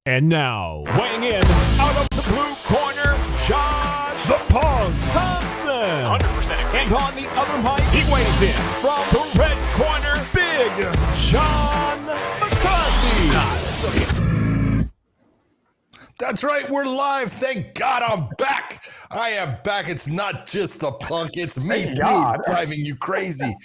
And now, weighing in out of the blue corner, John the Punk Thompson. 100% agree. And on the other mic, he weighs in from the red corner, Big John McCarthy. That's right, we're live. Thank God I'm back. I am back. It's not just the Punk, it's me too, driving you crazy.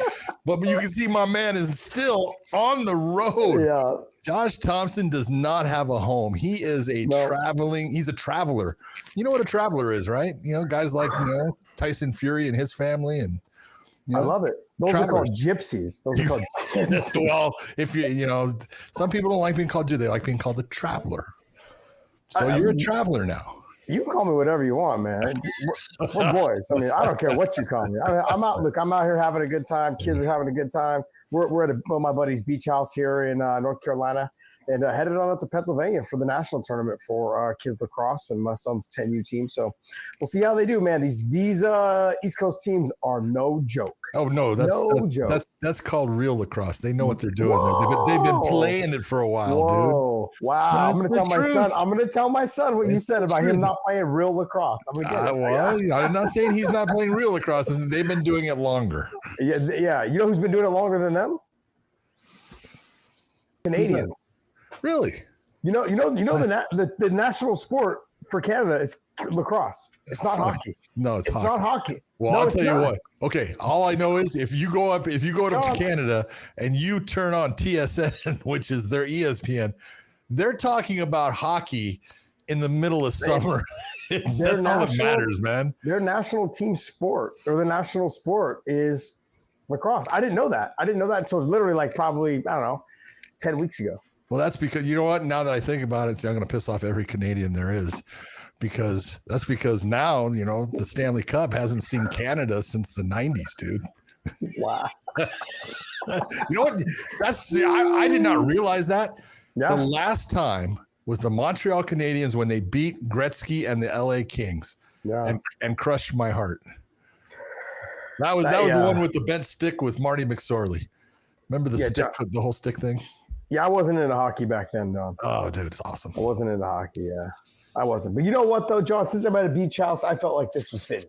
But you can see my man is still on the road. Yeah. Josh Thompson does not have a home. He is he's a traveler. You know what a traveler is, right? You know, guys like, Tyson Fury and his family. And I love it. Those are called gypsies. Well, if some people don't like being called, they like being called a traveler. So you're a traveler now. You can call me whatever you want, man. We're boys. I mean, I don't care what you call me. I mean, I'm out here having a good time. Kids are having a good time. We're at my buddy's beach house here in North Carolina, and headed on up to Pennsylvania for the national tournament for kids lacrosse and my son's 10U team. So we'll see how they do, man. These East Coast teams are no joke. Oh no, that's called real lacrosse. They know what they're doing. They've been playing it for a while, dude. Wow! I'm gonna tell my son what you said about him not playing real lacrosse. I'm not saying he's not playing real lacrosse. They've been doing it longer. Yeah. You know who's been doing it longer than them? Canadians. Really? The national sport for Canada is lacrosse. It's not hockey. No, it's not hockey. Well, I'll tell you what. Okay, all I know is if you go up to Canada and you turn on TSN, which is their ESPN, they're talking about hockey in the middle of summer. That's all that matters, man. Their national team sport, or the national sport, is lacrosse. I didn't know that. Until literally probably, I don't know, 10 weeks ago. Well, that's because, you know what? Now that I think about it, I'm going to piss off every Canadian there is. Because now, the Stanley Cup hasn't seen Canada since the 90s, dude. Wow. You know what? I did not realize that. Yeah. The last time was the Montreal Canadiens when they beat Gretzky and the LA Kings and crushed my heart. That was the one with the bent stick with Marty McSorley. Remember the whole stick thing? Yeah, I wasn't into hockey back then, Don. Oh, dude, it's awesome. I wasn't into hockey, yeah. I wasn't. But you know what, though, John? Since I'm at a beach house, I felt like this was fitting.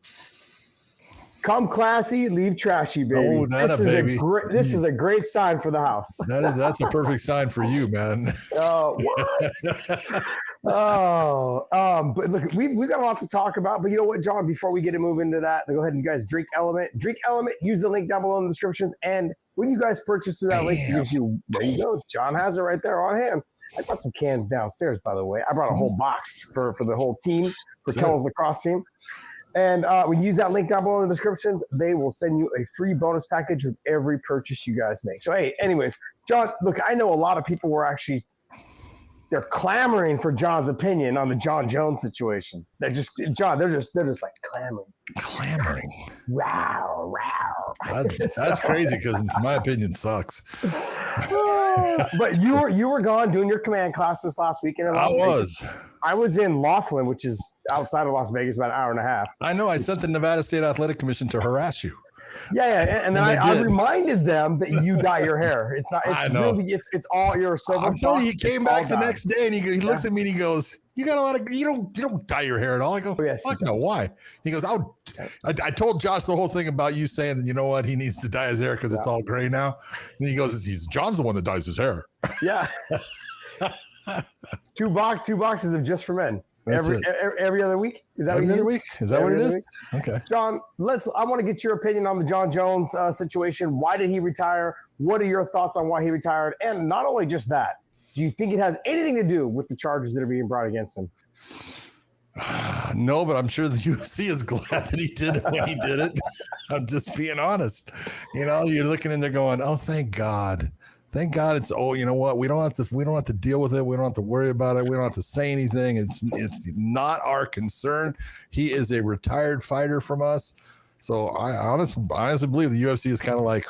Come classy, leave trashy, baby. This is a great sign for the house. That's a perfect sign for you, man. Oh, what? But look, we've got a lot to talk about. But you know what, John? Before we get to move into that, go ahead and you guys drink Element. Use the link down below in the descriptions. And when you guys purchase through that link, it gives you, there you go. John has it right there on hand. I got some cans downstairs, by the way. I brought a whole box for the whole team, for Kellen's lacrosse team. And when you use that link down below in the descriptions, they will send you a free bonus package with every purchase you guys make. So, hey, anyways, John, look, I know a lot of people were they're clamoring for John's opinion on the John Jones situation. They're just like clamoring. Wow. That's crazy because my opinion sucks. But you were gone doing your command classes last weekend in Las Vegas. I was in Laughlin, which is outside of Las Vegas, about an hour and a half. I know. I sent the Nevada State Athletic Commission to harass you. Yeah, and then I reminded them that you dye your hair. It's not. It's really. It's all your silver. I'm telling you, he came back the next day and he looks at me and he goes, "You got a lot of. You don't dye your hair at all." I go, "Fuck no, why?" He goes, I told Josh the whole thing about you saying that you know what, he needs to dye his hair because it's all gray now. And he goes, John's the one that dyes his hair. Yeah. two boxes of Just for Men. Every other week? Is that every other week? Is that what it is? Okay. John, I want to get your opinion on the John Jones situation. Why did he retire? What are your thoughts on why he retired? And not only just that, do you think it has anything to do with the charges that are being brought against him? No, but I'm sure the UFC is glad that he did it when he did it. I'm just being honest. You're looking in there going, "Oh, thank God. Thank God it's you know what? We don't have to deal with it. We don't have to worry about it. We don't have to say anything. It's not our concern. He is a retired fighter from us." So I honestly believe the UFC is kind of like,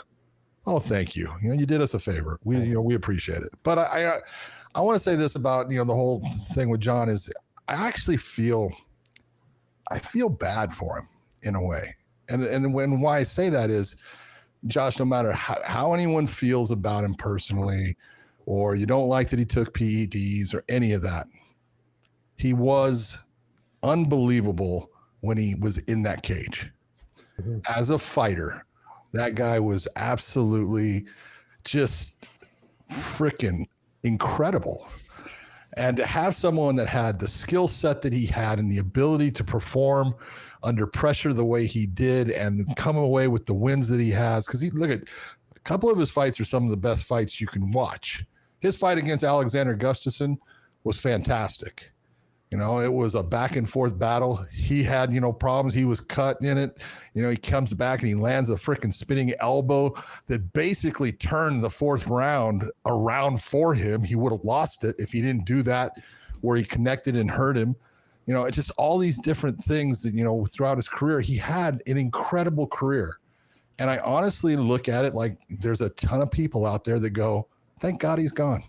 "Oh, thank you. You did us a favor. We appreciate it." But I want to say this about the whole thing with John is I actually feel bad for him in a way. And why I say that is, Josh, no matter how anyone feels about him personally, or you don't like that he took PEDs or any of that, he was unbelievable when he was in that cage. As a fighter, that guy was absolutely just freaking incredible. And to have someone that had the skill set that he had and the ability to perform under pressure the way he did and come away with the wins that he has, because look at a couple of his fights are some of the best fights you can watch. His fight against Alexander Gustafsson was fantastic. You know, it was a back and forth battle. He had, problems. He was cut in it. He comes back and he lands a freaking spinning elbow that basically turned the fourth round around for him. He would have lost it if he didn't do that, where he connected and hurt him. It's just all these different things that, throughout his career. He had an incredible career. And I honestly look at it like there's a ton of people out there that go, thank God he's gone.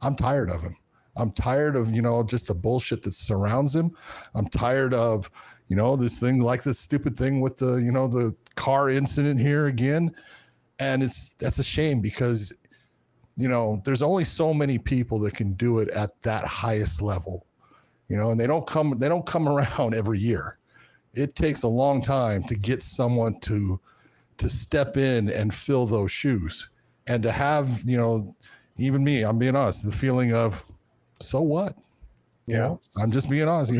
I'm tired of him. I'm tired of, just the bullshit that surrounds him. I'm tired of, this thing, like this stupid thing with the, the car incident here again. And that's a shame because, there's only so many people that can do it at that highest level, and they don't come around every year. It takes a long time to get someone to step in and fill those shoes and to have, even me, I'm being honest, the feeling of, so what? I'm just being honest.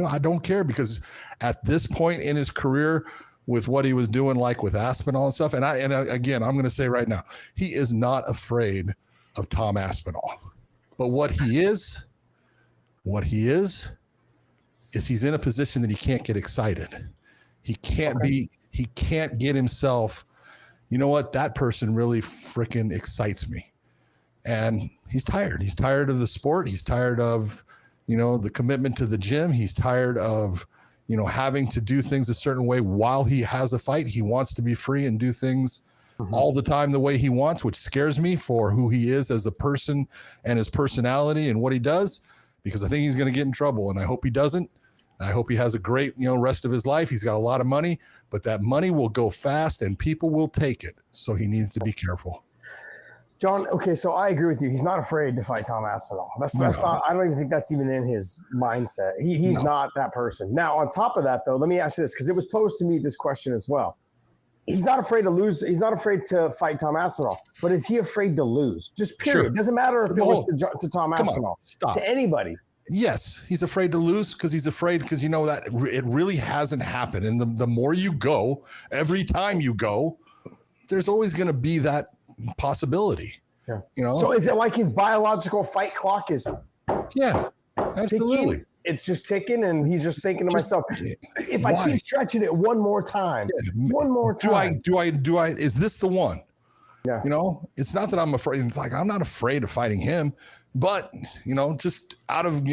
I don't care, because at this point in his career, with what he was doing, like with Aspinall and stuff, and again, I'm going to say right now, he is not afraid of Tom Aspinall. But what he is he's in a position that he can't get excited. He can't he can't get himself, that person really freaking excites me. And he's tired. He's tired of the sport. He's tired of, the commitment to the gym. He's tired of, having to do things a certain way while he has a fight. He wants to be free and do things all the time the way he wants, which scares me for who he is as a person and his personality and what he does, because I think he's going to get in trouble. And I hope he doesn't. I hope he has a great, rest of his life. He's got a lot of money, but that money will go fast and people will take it. So he needs to be careful. John, okay, so I agree with you. He's not afraid to fight Tom Aspinall. That's not. I don't even think that's even in his mindset. He's not that person. Now, on top of that, though, let me ask you this, because it was posed to me this question as well. He's not afraid to lose. He's not afraid to fight Tom Aspinall, but is he afraid to lose? Just period. Sure. Doesn't matter if it was to Tom Aspinall. Stop. To anybody. Yes, he's afraid to lose because that it really hasn't happened. And the more you go, every time you go, there's always going to be that possibility. So is it like his biological fight clock is absolutely ticking? It's just ticking, and he's just thinking to myself, if I keep stretching it one more time, do I is this the one? It's not that I'm afraid. It's like I'm not afraid of fighting him, but just out of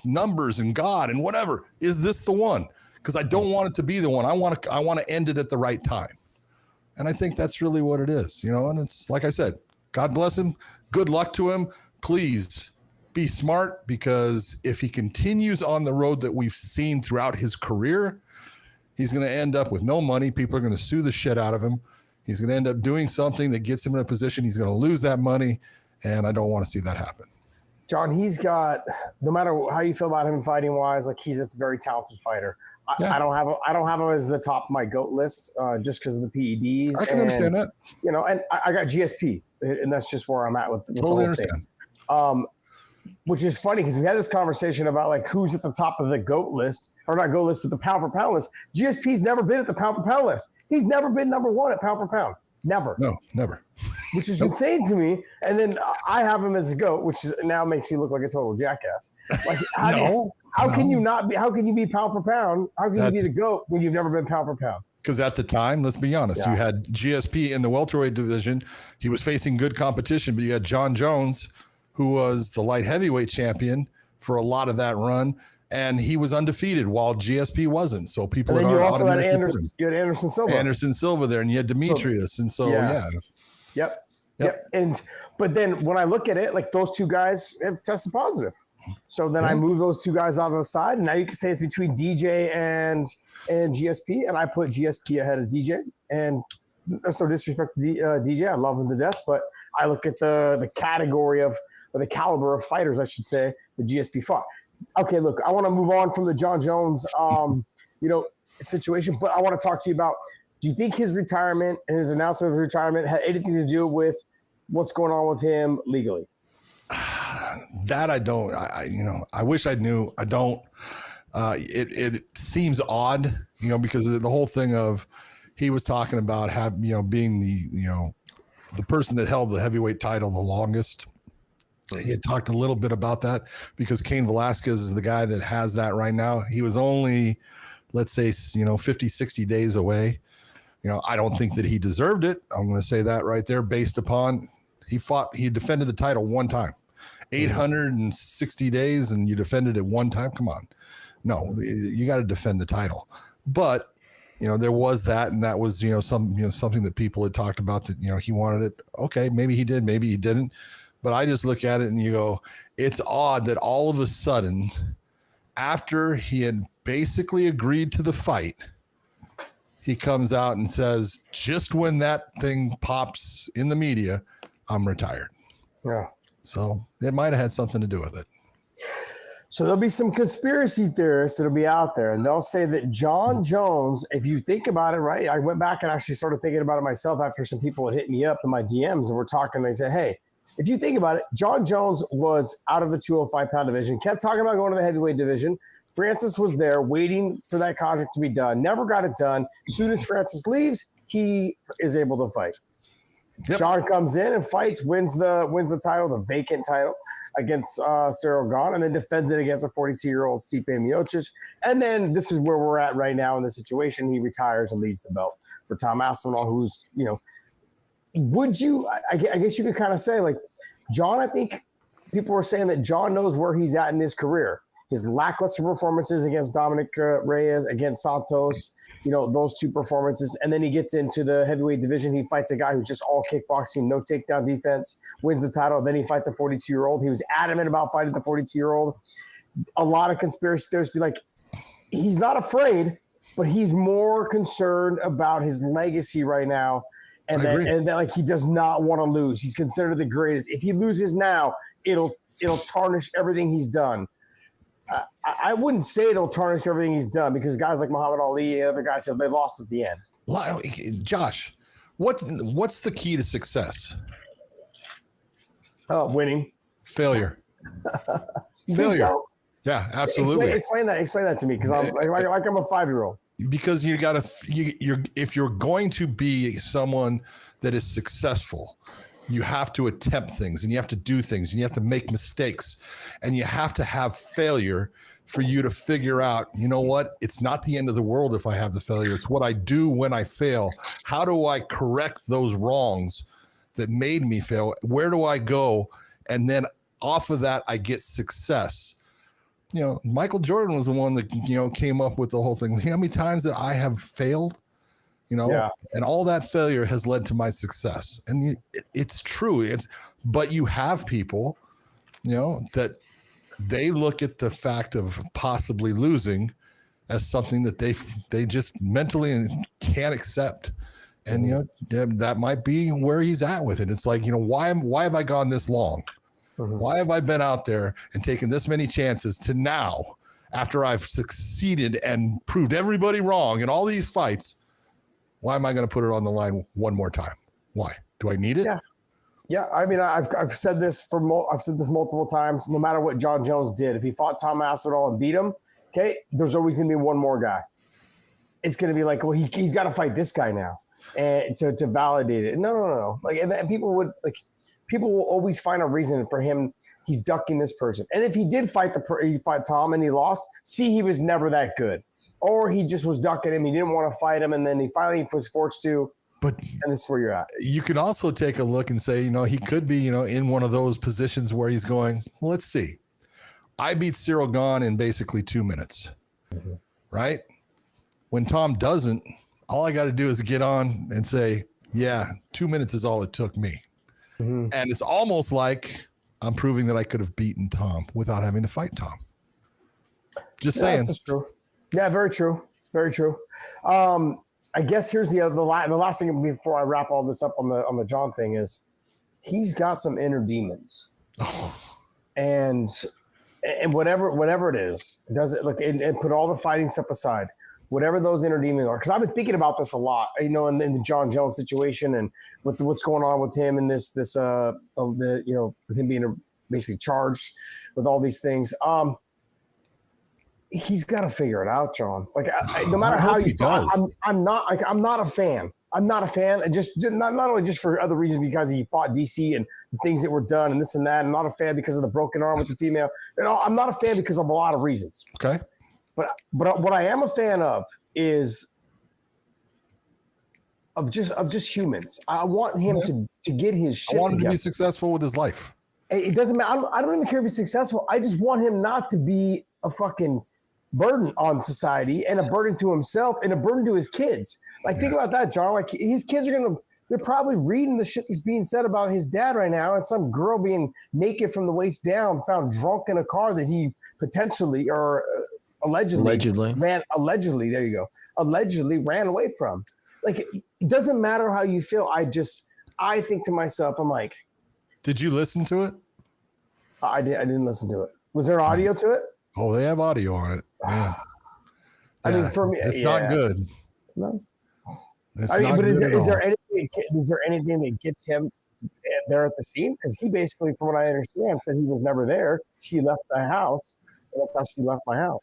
numbers and God and whatever, is this the one? Because I don't want it to be the one. I want to end it at the right time. And I think that's really what it is, and it's like I said, God bless him. Good luck to him. Please be smart, because if he continues on the road that we've seen throughout his career, he's going to end up with no money. People are going to sue the shit out of him. He's going to end up doing something that gets him in a position he's going to lose that money. And I don't want to see that happen. John, he's got, no matter how you feel about him fighting wise, like he's a very talented fighter. I don't have him as the top of my GOAT list just because of the PEDs. I can understand that. And I got GSP, and that's just where I'm at with totally understand. Which is funny because we had this conversation about like who's at the top of the GOAT list, or not GOAT list, but the pound for pound list. GSP's never been at the pound for pound list. He's never been number one at pound for pound. Never. No, never. Which is insane to me. And then I have him as a GOAT, which now makes me look like a total jackass. Like, how can you not be? How can you be pound for pound? How can you be the GOAT when you've never been pound for pound? Because at the time, let's be honest, you had GSP in the welterweight division. He was facing good competition, but you had John Jones, who was the light heavyweight champion for a lot of that run, and he was undefeated while GSP wasn't. So people. And then you also had Anderson. You had Anderson Silva. Anderson Silva there, and you had Demetrius, and so Yep. But then when I look at it, like those two guys have tested positive. So then I move those two guys out on the side, and now you can say it's between DJ and GSP, and I put GSP ahead of DJ. And there's no disrespect to DJ. I love him to death, but I look at the category of, or the caliber of fighters, I should say, the GSP fought. Okay, look, I want to move on from the John Jones, situation, but I want to talk to you about, do you think his retirement and his announcement of retirement had anything to do with what's going on with him legally? That I don't. I wish I knew. I don't. It seems odd, because of the whole thing of he was talking about being the person that held the heavyweight title the longest. He had talked a little bit about that because Cain Velasquez is the guy that has that right now. He was only, let's say, 50, 60 days away. I don't think that he deserved it. I'm going to say that right there based upon he defended the title one time. 860 days and you defended it one time. Come on. No, you got to defend the title. But, there was that, and that was, something that people had talked about that, he wanted it. Okay, maybe he did, maybe he didn't. But I just look at it and you go, it's odd that all of a sudden, after he had basically agreed to the fight, he comes out and says, just when that thing pops in the media, I'm retired. Yeah. So it might have had something to do with it. So there'll be some conspiracy theorists that'll be out there, and they'll say that John Jones, if you think about it, right? I went back and actually started thinking about it myself after some people had hit me up in my DMs and we're talking. They said, hey, if you think about it, John Jones was out of the 205-pound division, kept talking about going to the heavyweight division. Francis was there waiting for that contract to be done, never got it done. As soon as Francis leaves, he is able to fight. Yep. John comes in and fights, wins the title, the vacant title against Cyril Gane, and then defends it against a 42-year-old Stipe Miocic. And then this is where we're at right now in the situation. He retires and leaves the belt for Tom Aspinall, who's, would you – I guess you could kind of say, like, John, I think people are saying that John knows where he's at in his career. His lackluster performances against Dominic Reyes, against Santos, those two performances. And then he gets into the heavyweight division. He fights a guy who's just all kickboxing, no takedown defense, wins the title. Then he fights a 42-year-old. He was adamant about fighting the 42-year-old. A lot of conspiracy theorists be like, he's not afraid, but he's more concerned about his legacy right now. And that like he does not want to lose. He's considered the greatest. If he loses now, it'll tarnish everything he's done. I wouldn't say it'll tarnish everything he's done because guys like Muhammad Ali and other guys said they lost at the end. Josh, what's the key to success? Winning. Failure. Failure. So? Yeah, absolutely. Explain that to me because I'm a 5-year-old. Because if you're going to be someone that is successful, you have to attempt things and you have to do things and you have to make mistakes and you have to have failure for you to figure out, what? It's not the end of the world if I have the failure. It's what I do when I fail. How do I correct those wrongs that made me fail? Where do I go? And then off of that, I get success. Michael Jordan was the one that, came up with the whole thing. How many times that I have failed? And all that failure has led to my success. And it's true. But you have people, that they look at the fact of possibly losing as something that they just mentally can't accept. And, that might be where he's at with it. It's like, why have I gone this long? Mm-hmm. Why have I been out there and taken this many chances to now, after I've succeeded and proved everybody wrong in all these fights? Why am I going to put it on the line one more time? Why? Do I need it? Yeah. I mean, I've said this multiple times. No matter what John Jones did, if he fought Tom Aspinall and beat him, okay, there's always going to be one more guy. It's going to be like, well, he's got to fight this guy now, and to validate it. No. Like, and people will always find a reason for him. He's ducking this person. And if he did fight Tom and he lost, he was never that good. Or he just was ducking him. He didn't want to fight him. And then he finally was forced to. And this is where you're at. You can also take a look and say, he could be, in one of those positions where he's going, well, let's see. I beat Cyril Gane in basically 2 minutes. Mm-hmm. Right? When Tom doesn't, all I got to do is get on and say, 2 minutes is all it took me. Mm-hmm. And it's almost like I'm proving that I could have beaten Tom without having to fight Tom. Just saying. That's true. Yeah, very true. Very true. I guess here's the last thing before I wrap all this up on the John thing is he's got some inner demons. Oh. And And whatever it is, does it look and put all the fighting stuff aside, whatever those inner demons are. Because I've been thinking about this a lot, in the John Jones situation and with what's going on with him and with him being basically charged with all these things. He's got to figure it out, John. Like, no matter how you feel, I'm not a fan. I'm not a fan, and just not only just for other reasons because he fought DC and things that were done and this and that. I'm not a fan because of the broken arm with the female. I'm not a fan because of a lot of reasons. Okay, but what I am a fan of is of just humans. I want him to get his shit. I want him together. to be successful with his life. It doesn't matter. I don't even care if he's successful. I just want him not to be a fucking burden on society and a burden to himself and a burden to his kids. Like, think about that, John. Like, his kids they're probably reading the shit that's being said about his dad right now, and some girl being naked from the waist down, found drunk in a car that he potentially or allegedly ran away from. Like, it doesn't matter how you feel. I think to myself, I'm like, did you listen to it? I didn't listen to it. Was there audio to it? Oh, they have audio on it. Yeah. I mean, for me, it's not good. No. But is there anything that gets him there at the scene? Because he basically, from what I understand, said he was never there. She left the house, and that's how she left my house.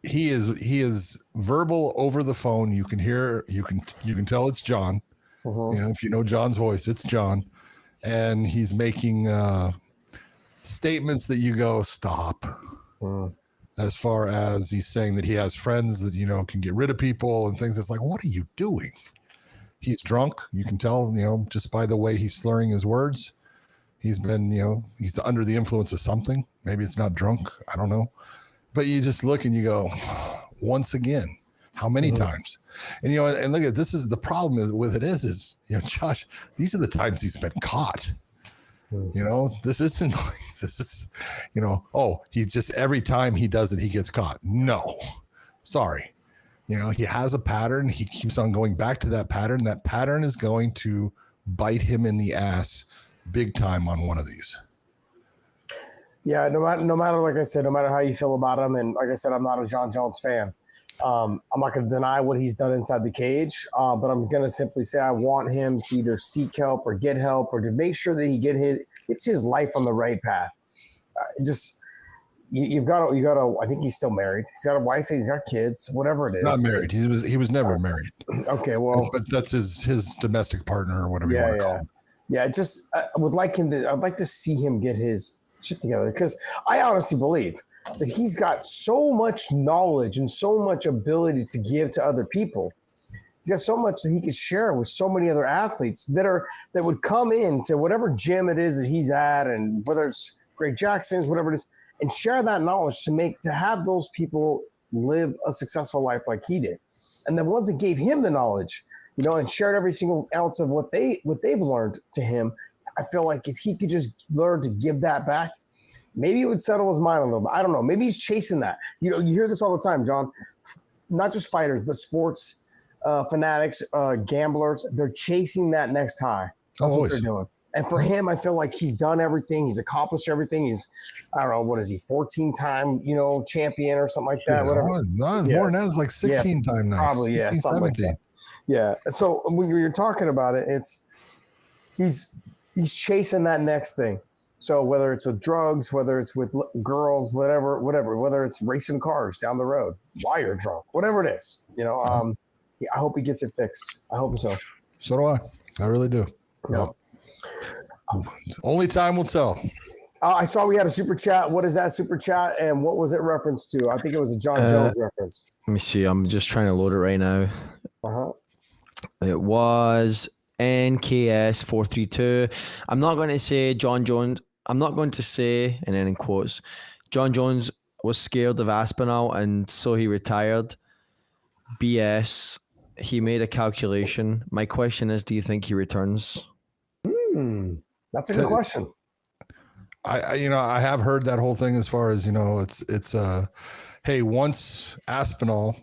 He is verbal over the phone. You can hear, you can tell it's John. If you know John's voice, it's John, and he's making statements that you go, stop. As far as he's saying that he has friends that, can get rid of people and things. It's like, what are you doing? He's drunk. You can tell, just by the way he's slurring his words. He's been, he's under the influence of something. Maybe it's not drunk. I don't know. But you just look and you go, once again, how many times? And, and look at, this is the problem with it is, Josh, these are the times he's been caught. This isn't like this is, he just every time he does it, he gets caught. No, sorry. He has a pattern. He keeps on going back to that pattern. That pattern is going to bite him in the ass big time on one of these. Yeah, no matter, like I said, no matter how you feel about him, and like I said, I'm not a John Jones fan. I'm not going to deny what he's done inside the cage, but I'm going to simply say I want him to either seek help or get help or to make sure that he gets his life on the right path. You've got to. I think he's still married. He's got a wife. He's got kids. Whatever it is. Not married. He was never married. Okay, well, but that's his domestic partner or whatever you want to call him. Yeah, I would like him to. I'd like to see him get his shit together because I honestly believe that he's got so much knowledge and so much ability to give to other people. He's got so much that he could share with so many other athletes that would come into whatever gym it is that he's at, and whether it's Greg Jackson's, whatever it is, and share that knowledge to have those people live a successful life like he did. And the ones that gave him the knowledge, and shared every single ounce of what they've learned to him, I feel like if he could just learn to give that back, maybe it would settle his mind a little bit. I don't know. Maybe he's chasing that. You hear this all the time, John. Not just fighters, but sports fanatics, gamblers. They're chasing that next high. That's what they're doing. And for him, I feel like he's done everything. He's accomplished everything. He's, I don't know, what is he, 14-time, champion or something like that? Whatever. No, it's more than that. It's like 16 time now. Probably, 16, something 17. Like that. Yeah. So when you're talking about it, he's chasing that next thing. So whether it's with drugs, whether it's with girls, whatever, whether it's racing cars down the road while you're drunk, whatever it is, I hope he gets it fixed. I hope so. So do I. I really do. Yeah. Only time will tell. I saw we had a super chat. What is that super chat, and what was it reference to? I think it was a John Jones reference. Let me see. I'm just trying to load it right now. It was NKS432. I'm not going to say John Jones. I'm not going to say, and then in quotes, John Jones was scared of Aspinall and so he retired. BS. He made a calculation. My question is, do you think he returns? That's a good question. I have heard that whole thing as far as, it's hey, once Aspinall,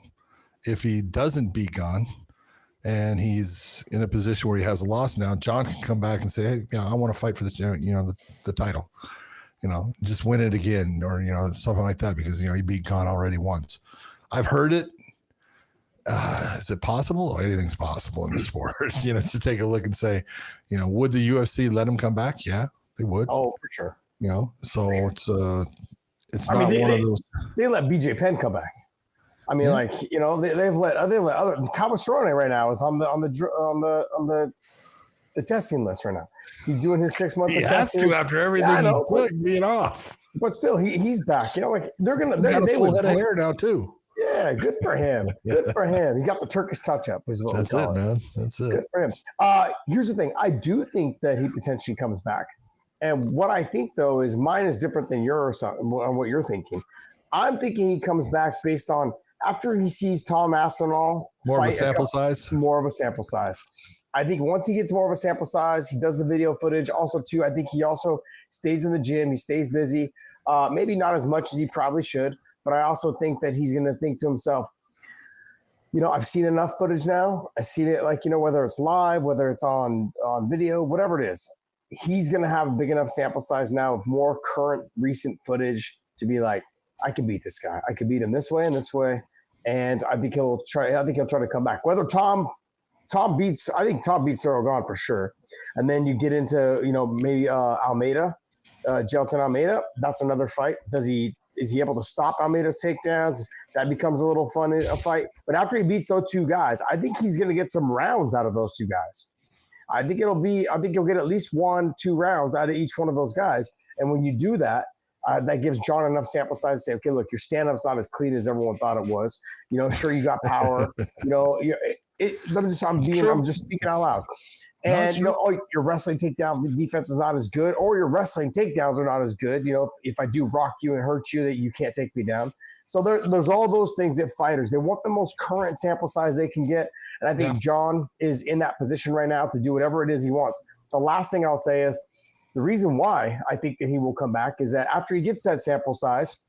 if he doesn't beat Gon and he's in a position where he has a loss now, John can come back and say, hey, I want to fight for the title. just win it again, or something like that, because he beat Khan already once. I've heard it. Is it possible? Anything's possible in the sport. To take a look and say, would the UFC let him come back? Yeah, they would. Oh, for sure. So it's I not mean, one of those. They let BJ Penn come back. I mean, they've let other. Thomas Cerrone right now is on the testing list right now. He's doing his 6 month He has testing to after everything he put being off. But still, he's back. They're gonna. He's got a full head of hair now too. Yeah, good for him. Good for him. He got the Turkish touch-up. Is what That's we call it, man. That's it. Good for him. Here's the thing. I do think that he potentially comes back. And what I think, though, is mine is different than yours on what you're thinking. I'm thinking he comes back based on after he sees Tom Aspinall more of a sample size. More of a sample size. I think once he gets more of a sample size, he does the video footage. Also, too, I think he also stays in the gym. He stays busy. Maybe not as much as he probably should. But I also think that he's going to think to himself, I've seen enough footage now. I've seen it whether it's live, whether it's on video, whatever it is. He's going to have a big enough sample size now of more current, recent footage to be like, I can beat this guy. I could beat him this way and this way. And I think he'll try to come back. Whether Tom beats Cyril Gahn for sure. And then you get into, maybe Almeida, Gelton Almeida. That's another fight. Is he able to stop Almeida's takedowns? That becomes a little fun, a fight. But after he beats those two guys, I think he's going to get some rounds out of those two guys. I think he'll get at least 1-2 rounds out of each one of those guys. And when you do that, that gives John enough sample size to say, okay, look, your stand-up's not as clean as everyone thought it was. Sure, you got power. I'm just speaking out loud. And your wrestling takedown defense is not as good, or your wrestling takedowns are not as good. If I do rock you and hurt you, that you can't take me down. So there's all those things that fighters, they want the most current sample size they can get. And I think John is in that position right now to do whatever it is he wants. The last thing I'll say is the reason why I think that he will come back is that after he gets that sample size,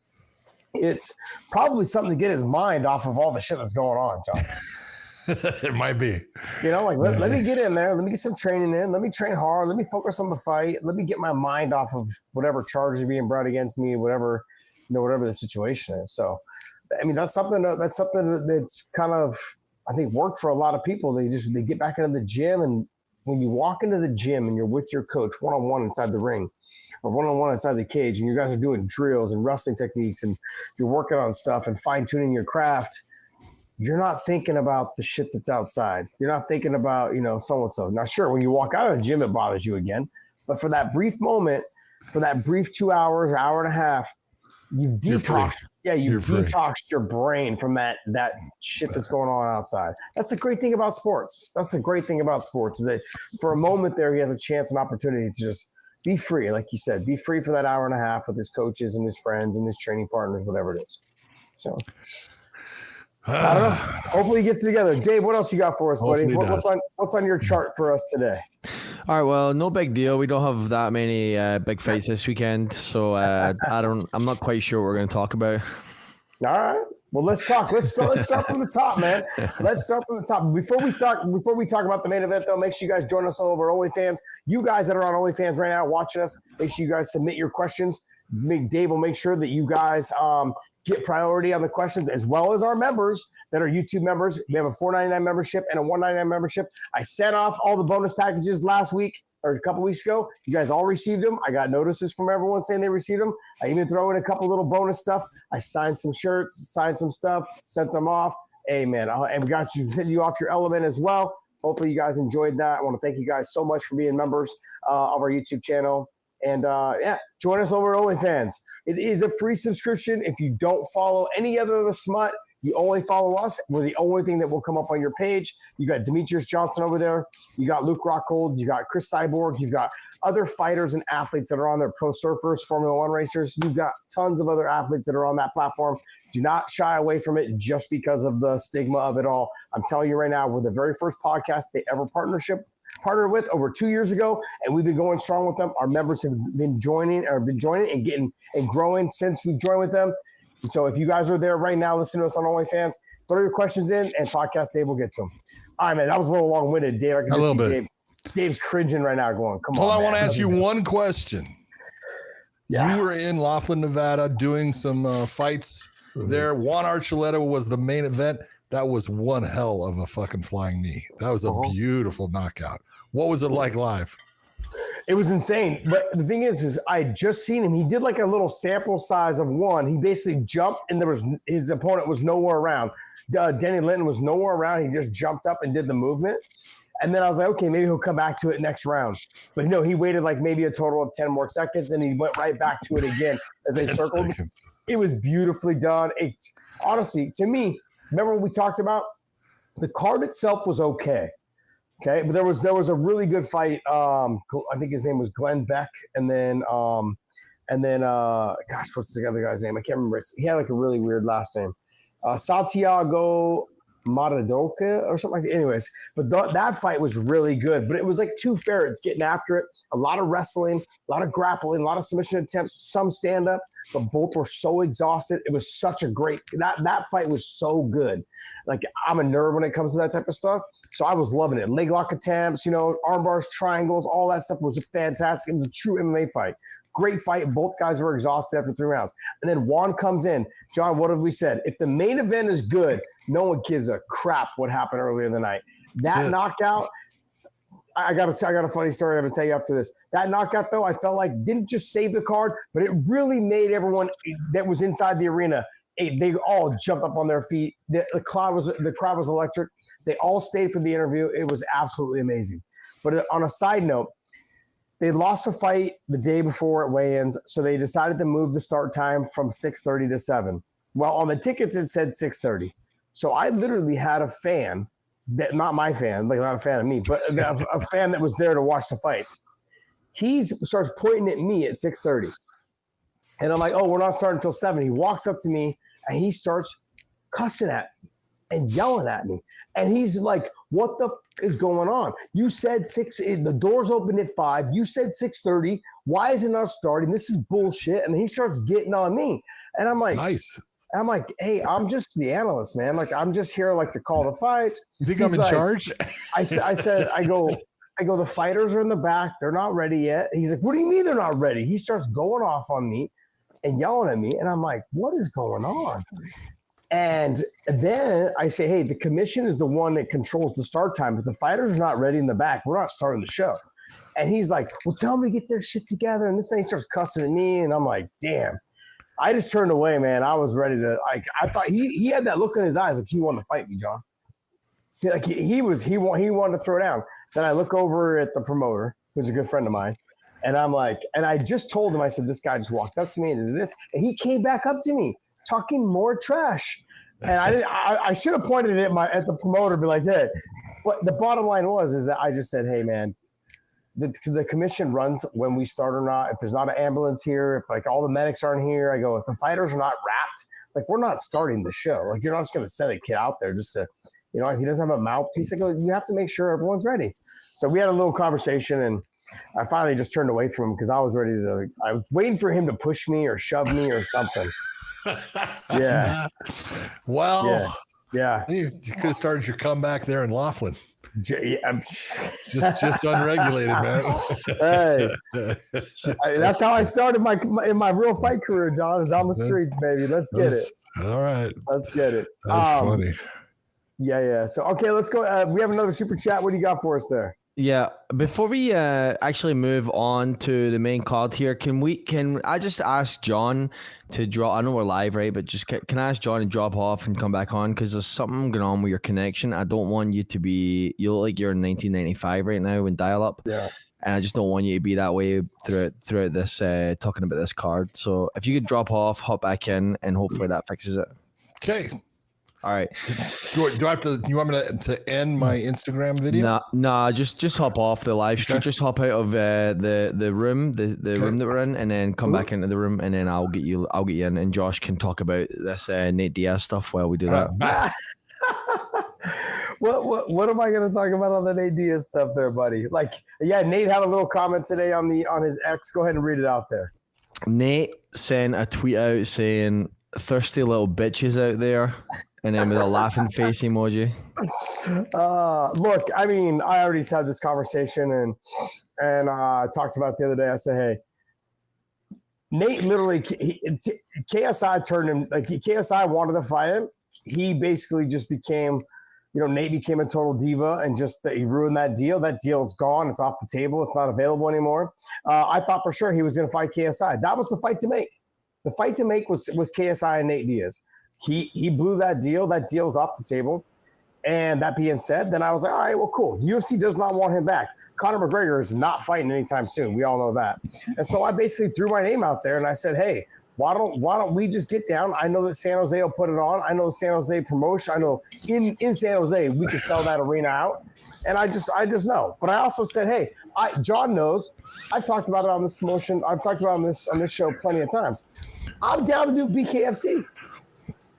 it's probably something to get his mind off of all the shit that's going on, John. It might be. Let me get in there. Let me get some training in. Let me train hard. Let me focus on the fight. Let me get my mind off of whatever charges are being brought against me, whatever the situation is. So, I mean, that's something that's kind of, I think, worked for a lot of people. They get back into the gym, and when you walk into the gym and you're with your coach one-on-one inside the ring or one-on-one inside the cage, and you guys are doing drills and wrestling techniques and you're working on stuff and fine-tuning your craft, you're not thinking about the shit that's outside. You're not thinking about, so-and-so. Now, sure, when you walk out of the gym, it bothers you again. But for that brief moment, for that brief 2 hours or hour and a half, you've detoxed. Yeah, you've detoxed your brain from that shit that's going on outside. That's the great thing about sports. Is that for a moment there, he has a chance and opportunity to just be free. Like you said, be free for that hour and a half with his coaches and his friends and his training partners, whatever it is. So I don't know. Hopefully he gets it together. Dave, what else you got for us, buddy? What's on your chart for us today? All right, well, no big deal. We don't have that many big fights this weekend, so I'm not quite sure what we're going to talk about. All right. Well, let's talk. Let's start from the top, man. Let's start from the top. Before we talk about the main event, though, make sure you guys join us all over OnlyFans. You guys that are on OnlyFans right now watching us, make sure you guys submit your questions. Dave will make sure that you guys get priority on the questions, as well as our members that are YouTube members. We have a $4.99 membership and a $1.99 membership. I sent off all the bonus packages last week or a couple weeks ago. You guys all received them. I got notices from everyone saying they received them. I even throw in a couple little bonus stuff. I signed some shirts, signed some stuff, sent them off. Hey, man, and we got you, sent you off your element as well. Hopefully you guys enjoyed that. I want to thank you guys so much for being members of our YouTube channel. And join us over at OnlyFans. It is a free subscription. If you don't follow any other of the smut, you only follow us. We're the only thing that will come up on your page. You got Demetrius Johnson over there. You got Luke Rockhold. You got Chris Cyborg. You've got other fighters and athletes that are on there, pro surfers, Formula One racers. You've got tons of other athletes that are on that platform. Do not shy away from it just because of the stigma of it all. I'm telling you right now, we're the very first podcast they ever partnered with over 2 years ago, and we've been going strong with them. Our members have been joining and getting and growing since we've joined with them. And so if you guys are there right now listening to us on OnlyFans, throw your questions in and Podcast Dave will get to them. All right, man, that was a little long-winded, Dave. I can just see Dave's cringing right now going, come on, I want to ask you one question. Yeah. You were in Laughlin, Nevada, doing some fights there. Juan Archuleta was the main event. That was one hell of a fucking flying knee. That was a beautiful knockout. What was it like live? It was insane. But the thing is I had just seen him. He did like a little sample size of one. He basically jumped, and his opponent was nowhere around. Denny Linton was nowhere around. He just jumped up and did the movement. And then I was like, okay, maybe he'll come back to it next round. But no, he waited like maybe a total of 10 more seconds, and he went right back to it again as they circled. Seconds. It was beautifully done. Honestly, to me, remember what we talked about? The card itself was okay. Okay, but there was a really good fight. I think his name was Glenn Beck, and then gosh, what's the other guy's name? I can't remember. He had like a really weird last name. Santiago Maradoca or something like that. Anyways, but that fight was really good. But it was like two ferrets getting after it. A lot of wrestling, a lot of grappling, a lot of submission attempts, some stand up, but both were so exhausted. It was such a great that fight was so good. Like, I'm a nerd when it comes to that type of stuff, so I was loving it. Leg lock attempts, arm bars, triangles, all that stuff was fantastic. It was a true MMA fight. Great fight. Both guys were exhausted after 3 rounds. And then Juan comes in. John, what have we said? If the main event is good, no one gives a crap what happened earlier in the night. That knockout, I got a funny story I'm going to tell you after this. That knockout, though, I felt like didn't just save the card, but it really made everyone that was inside the arena, they all jumped up on their feet. The crowd was electric. They all stayed for the interview. It was absolutely amazing. But on a side note, they lost a fight the day before at weigh-ins, so they decided to move the start time from 6:30 to 7. Well, on the tickets, it said 6:30. So I literally had a fan, that not my fan, like not a fan of me, but a fan that was there to watch the fights. He starts pointing at me at 6:30. And I'm like, oh, we're not starting until 7. He walks up to me, and he starts cussing at me and yelling at me. And he's like, what the is going on? You said 6, the doors opened at 5. You said 6:30. Why is it not starting? This is bullshit. And he starts getting on me. And I'm like, nice. I'm like, hey, I'm just the analyst, man. Like, I'm just here like to call the fights. You think I'm in charge? I go, the fighters are in the back. They're not ready yet. He's like, what do you mean they're not ready? He starts going off on me and yelling at me. And I'm like, what is going on? And then I say, hey, the commission is the one that controls the start time. If the fighters are not ready in the back, we're not starting the show. And he's like, well, tell them to get their shit together. And this thing starts cussing at me. And I'm like, damn. I just turned away, man. I was ready to, I thought he had that look in his eyes like he wanted to fight me, John. Like he wanted to throw down. Then I look over at the promoter, who's a good friend of mine. And I'm like, and I just told him, I said, this guy just walked up to me and did this. And he came back up to me, talking more trash. And I should have pointed it at the promoter and be like, hey, but the bottom line is that I just said, hey man, the commission runs when we start or not. If there's not an ambulance here, if like all the medics aren't here, I go, if the fighters are not wrapped, like we're not starting the show. Like you're not just going to send a kid out there just to, he doesn't have a mouthpiece. I go, you have to make sure everyone's ready. So we had a little conversation and I finally just turned away from him because I was waiting for him to push me or shove me or something. Yeah. Well, yeah. You could have started your comeback there in Laughlin. Just unregulated, man. Hey, that's how I started in my real fight career, John. Is on the streets, baby. Let's get it. All right, let's get it. That's funny. Yeah. So okay, let's go. We have another super chat. What do you got for us there? Yeah, before we actually move on to the main card here, can I just ask John to drop? I know we're live, right? But just can I ask John to drop off and come back on because there's something going on with your connection. I don't want you to be. You look like you're in 1995 right now in dial-up. Yeah. And I just don't want you to be that way throughout this talking about this card. So if you could drop off, hop back in, and hopefully that fixes it. Okay. All right. Do I have to? You want me to end my Instagram video? Nah. Just hop off the live stream. Just hop out of the room, the room that we're in, and then come back into the room, and then I'll get you in, and Josh can talk about this Nate Diaz stuff while we do that. What am I going to talk about on the Nate Diaz stuff there, buddy? Like, yeah, Nate had a little comment today on his ex. Go ahead and read it out there. Nate sent a tweet out saying, "Thirsty little bitches out there." And then with a laughing face emoji. Look, I mean, I already had this conversation and talked about it the other day. I said, hey, Nate literally, KSI turned him, like KSI wanted to fight him. He basically just became, Nate became a total diva and he ruined that deal. That deal is gone. It's off the table. It's not available anymore. I thought for sure he was going to fight KSI. That was the fight to make. The fight to make was KSI and Nate Diaz. He blew that deal. That deal is off the table. And that being said, then I was like, all right, well, cool. The UFC does not want him back. Conor McGregor is not fighting anytime soon. We all know that. And so I basically threw my name out there and I said, hey, why don't we just get down? I know that San Jose will put it on. I know San Jose promotion. I know in San Jose we could sell that arena out. And I just know. But I also said, hey, John knows. I've talked about it on this promotion. I've talked about it on this show plenty of times. I'm down to do BKFC.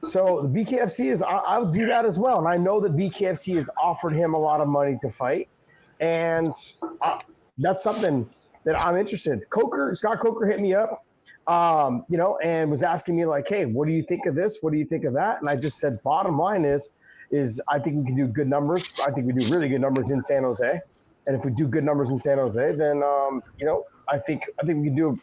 So the BKFC is I'll do that as well. And I know that BKFC has offered him a lot of money to fight. And that's something that I'm interested in. Scott Coker hit me up, and was asking me like, hey, what do you think of this? What do you think of that? And I just said, bottom line is I think we can do good numbers. I think we do really good numbers in San Jose. And if we do good numbers in San Jose, then, I think we can do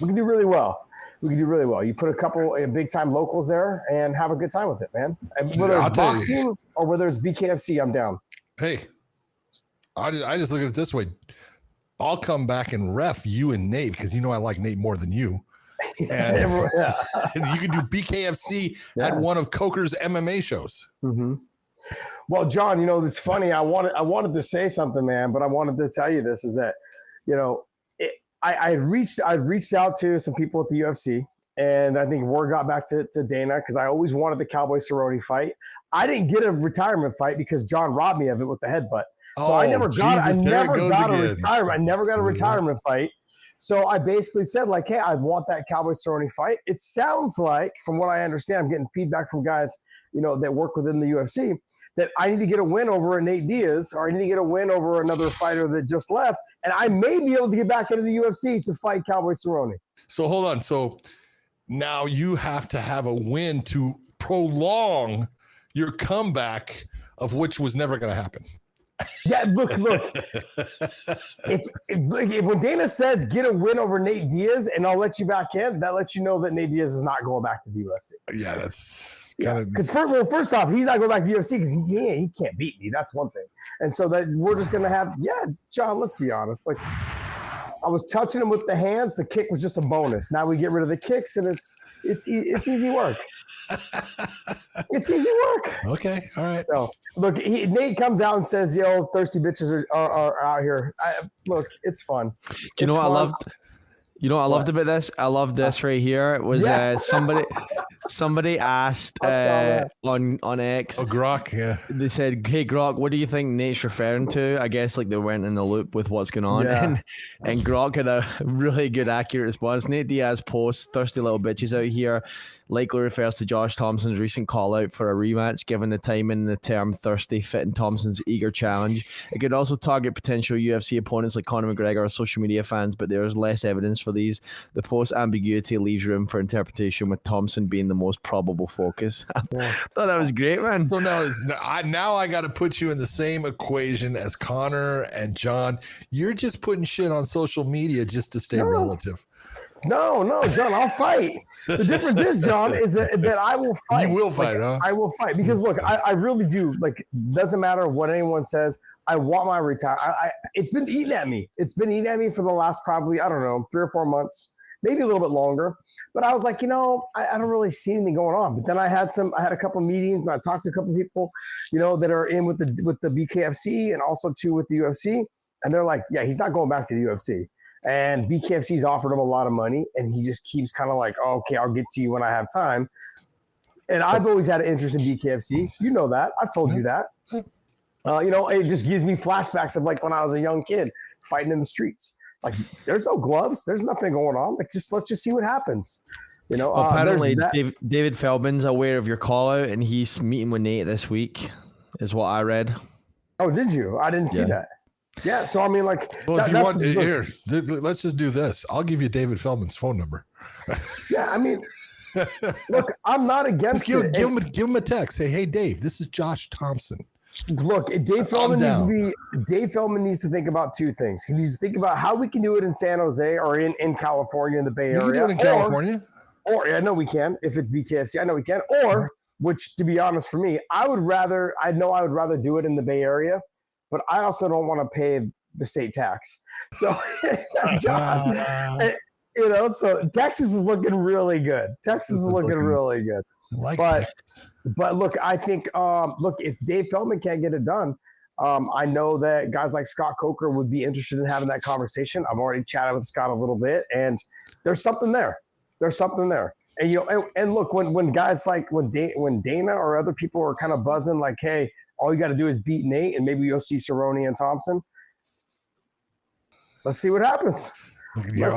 really well. We can do really well. You put a couple of big time locals there and have a good time with it, man. And whether it's boxing or whether it's BKFC, I'm down. Hey, I just look at it this way. I'll come back and ref you and Nate because I like Nate more than you. And, and you can do BKFC at one of Coker's MMA shows. Mm-hmm. Well, John, it's funny. I wanted to say something, man, but I wanted to tell you this is that, I reached out to some people at the UFC, and I think word got back to Dana because I always wanted the Cowboy Cerrone fight. I didn't get a retirement fight because John robbed me of it with the headbutt. So I never got a retirement fight. So I basically said like, hey, I want that Cowboy Cerrone fight. It sounds like, from what I understand, I'm getting feedback from guys, that work within the UFC, that I need to get a win over a Nate Diaz, or I need to get a win over another fighter that just left, and I may be able to get back into the UFC to fight Cowboy Cerrone. So hold on. So now you have to have a win to prolong your comeback, of which was never going to happen. Yeah, look. if when Dana says get a win over Nate Diaz and I'll let you back in, that lets you know that Nate Diaz is not going back to the UFC. Yeah, that's because first off, he's not going back to the UFC because he can't beat me. That's one thing. And so that we're just gonna have John. Let's be honest. Like I was touching him with the hands. The kick was just a bonus. Now we get rid of the kicks and it's easy work. It's easy work. Okay, all right. So look, Nate comes out and says, "Yo, thirsty bitches are out here." Look, it's fun. Do you know what I loved? You know what I loved about this? I loved this right here. It was somebody asked on X. Oh, Grok, yeah. They said, "Hey, Grok, what do you think Nate's referring to?" I guess like they weren't in the loop with what's going on, and Grok had a really good, accurate response. Nate Diaz posts, "Thirsty little bitches out here," likely refers to Josh Thompson's recent call out for a rematch, given the timing and the term thirsty fitting Thompson's eager challenge. It could also target potential UFC opponents like Conor McGregor or social media fans, but there is less evidence for these. The post ambiguity leaves room for interpretation, with Thompson being the most probable focus. I thought that was great, man. So now I got to put you in the same equation as Conor and John. You're just putting shit on social media just to stay relative. No, John, I'll fight. The difference is, John, is that I will fight. You will fight, huh? I will fight because look, I really do. Like, doesn't matter what anyone says. I want my retire. It's been eating at me. It's been eating at me for the last probably, 3 or 4 months, maybe a little bit longer. But I was like, I don't really see anything going on. But then I had a couple of meetings and I talked to a couple of people, that are in with the BKFC and also too with the UFC. And they're like, yeah, he's not going back to the UFC. And BKFC's offered him a lot of money, and he just keeps kind of like, oh, okay, I'll get to you when I have time. And I've always had an interest in BKFC. You know that. I've told you that. It just gives me flashbacks of like when I was a young kid fighting in the streets. Like, there's no gloves. There's nothing going on. Like, let's just see what happens. Apparently, David Feldman's aware of your call out, and he's meeting with Nate this week, is what I read. Oh, did you? I didn't see that. Yeah, so I mean, like, well, if you want, here, let's just do this. I'll give you David Feldman's phone number. Yeah, I mean, look, I'm not against it. Give him a text. Say, hey, Dave, this is Josh Thompson. Look, Dave Feldman needs to think about two things. He needs to think about how we can do it in San Jose or in California, in the Bay Area. We can do it in California. Or I know we can if it's BKFC. I know we can. Or, which to be honest, for me, I would rather do it in the Bay Area, but I also don't want to pay the state tax. So, John, so Texas is looking really good. Texas is looking really good. But look, I think if Dave Feldman can't get it done, I know that guys like Scott Coker would be interested in having that conversation. I've already chatted with Scott a little bit, and there's something there. And and look, when guys like when Dana or other people are kind of buzzing like, hey, all you got to do is beat Nate, and maybe you'll see Cerrone and Thompson. Let's see what happens. You're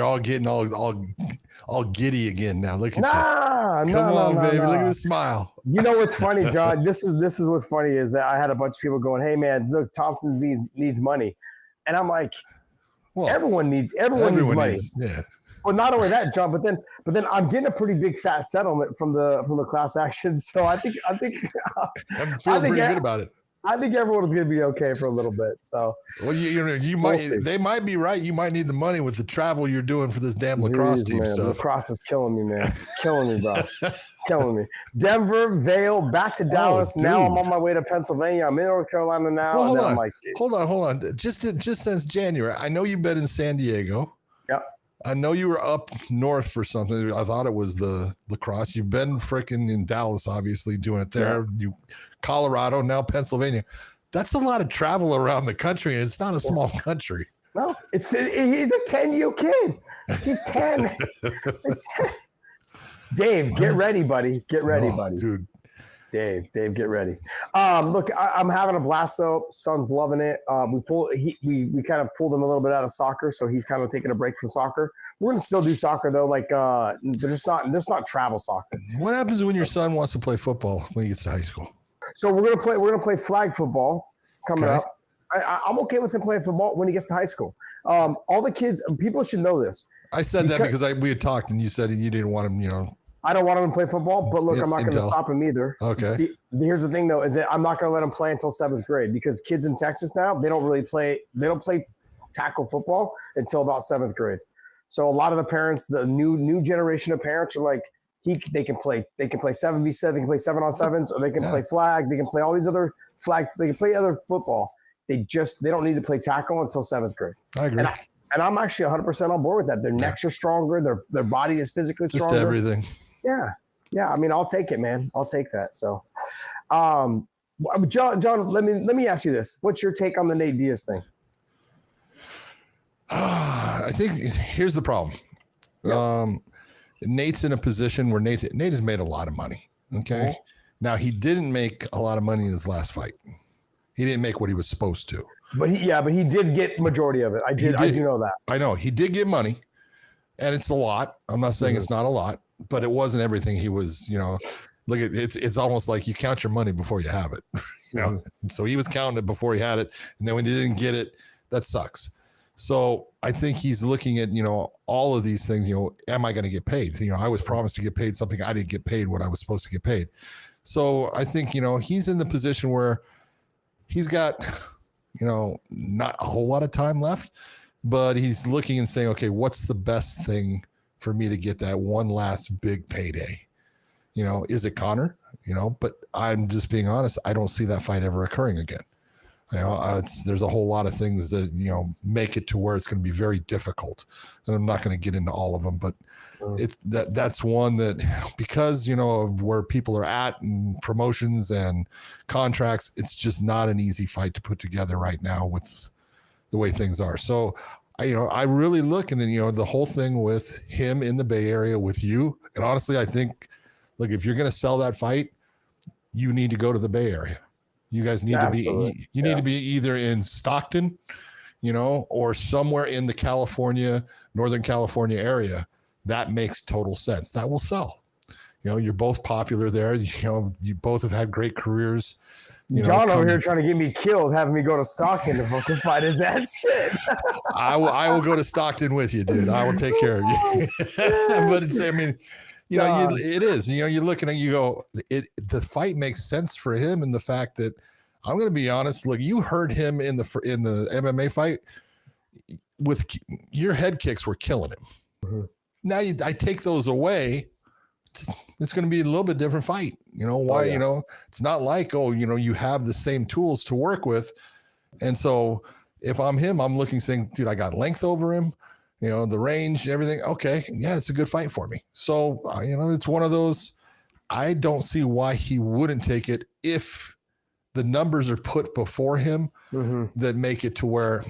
all getting all giddy again now. Look at you. Come on, baby. Look at the smile. You know what's funny, John? This is what's funny is that I had a bunch of people going, "Hey, man, look, Thompson needs money," and I'm like, well, everyone needs money. Yeah. Well, not only that, John, but then I'm getting a pretty big fat settlement from the class action. So I think I'm feeling pretty good about it. I think everyone's going to be okay for a little bit. So, well, you might. They might be right. You might need the money with the travel you're doing for this damn lacrosse team stuff. Lacrosse is killing me, man. It's killing me, bro. It's killing me. Denver, Vail, back to Dallas. Now I'm on my way to Pennsylvania. I'm in North Carolina now. Well, I'm like, hold on. Just since January, I know you've been in San Diego. Yep. I know you were up north for something. I thought it was the lacrosse. You've been freaking in Dallas, obviously, doing it there. Yeah. Colorado, now Pennsylvania. That's a lot of travel around the country, and it's not a small country. No, he's a 10-year kid. He's 10. He's 10. Dave, get ready, buddy. Get ready, buddy. Dude. Dave, get ready. Look, I'm having a blast though. Son's loving it. We kind of pulled him a little bit out of soccer, so he's kind of taking a break from soccer. We're gonna still do soccer though, like they're just not travel soccer. What happens when your son wants to play football when he gets to high school? So we're gonna play flag football coming up. I'm okay with him playing football when he gets to high school. All the kids, people should know this. I said that because we had talked and you said you didn't want him, I don't want him to play football, but look, I'm not going to stop him either. Okay. Here's the thing, though, is that I'm not going to let him play until 7th grade because kids in Texas now, they don't play tackle football until about 7th grade. So a lot of the parents, the new generation of parents are like, they can play 7v7, they can play 7-on-7s, or they can play flag, they can play all these other flags, they can play other football. They don't need to play tackle until 7th grade. I agree. And I'm actually 100% on board with that. Their necks are stronger, their body is physically stronger. Just everything. Yeah. I mean, I'll take it, man. I'll take that. So, John, let me ask you this: what's your take on the Nate Diaz thing? I think here's the problem. Yep. Nate's in a position where Nate has made a lot of money. Okay, mm-hmm. Now he didn't make a lot of money in his last fight. He didn't make what he was supposed to. But he did get majority of it. I do know that. I know he did get money, and it's a lot. I'm not saying it's not a lot. But it wasn't everything he was, look at it's almost like you count your money before you have it, So he was counting it before he had it. And then when he didn't get it, that sucks. So I think he's looking at, all of these things, am I going to get paid? I was promised to get paid something. I didn't get paid what I was supposed to get paid. So I think, he's in the position where he's got, not a whole lot of time left, but he's looking and saying, okay, what's the best thing for me to get that one last big payday? Is it Connor? But I'm just being honest. I don't see that fight ever occurring again. There's a whole lot of things that, make it to where it's going to be very difficult. And I'm not going to get into all of them, but that's one that because, of where people are at and promotions and contracts, it's just not an easy fight to put together right now with the way things are. So I really look and then, the whole thing with him in the Bay Area with you. And honestly, I think, look, if you're going to sell that fight, you need to go to the Bay Area. You guys need need to be either in Stockton, or somewhere in the Northern California area. That makes total sense. That will sell. You're both popular there. You both have had great careers. John over here trying to get me killed, having me go to Stockton to fucking fight his ass shit. I will go to Stockton with you, dude. I will take care of you. But it is. You're looking at the fight makes sense for him, and the fact that I'm going to be honest. Look, you heard him in the MMA fight with your head kicks were killing him. Mm-hmm. Now I take those away. It's going to be a little bit different fight. You know why? You know, it's not like, you have the same tools to work with. And so if I'm him, I'm looking saying, dude, I got length over him, the range, everything. Okay. Yeah, it's a good fight for me. So, it's one of those, I don't see why he wouldn't take it if the numbers are put before him that make it to where,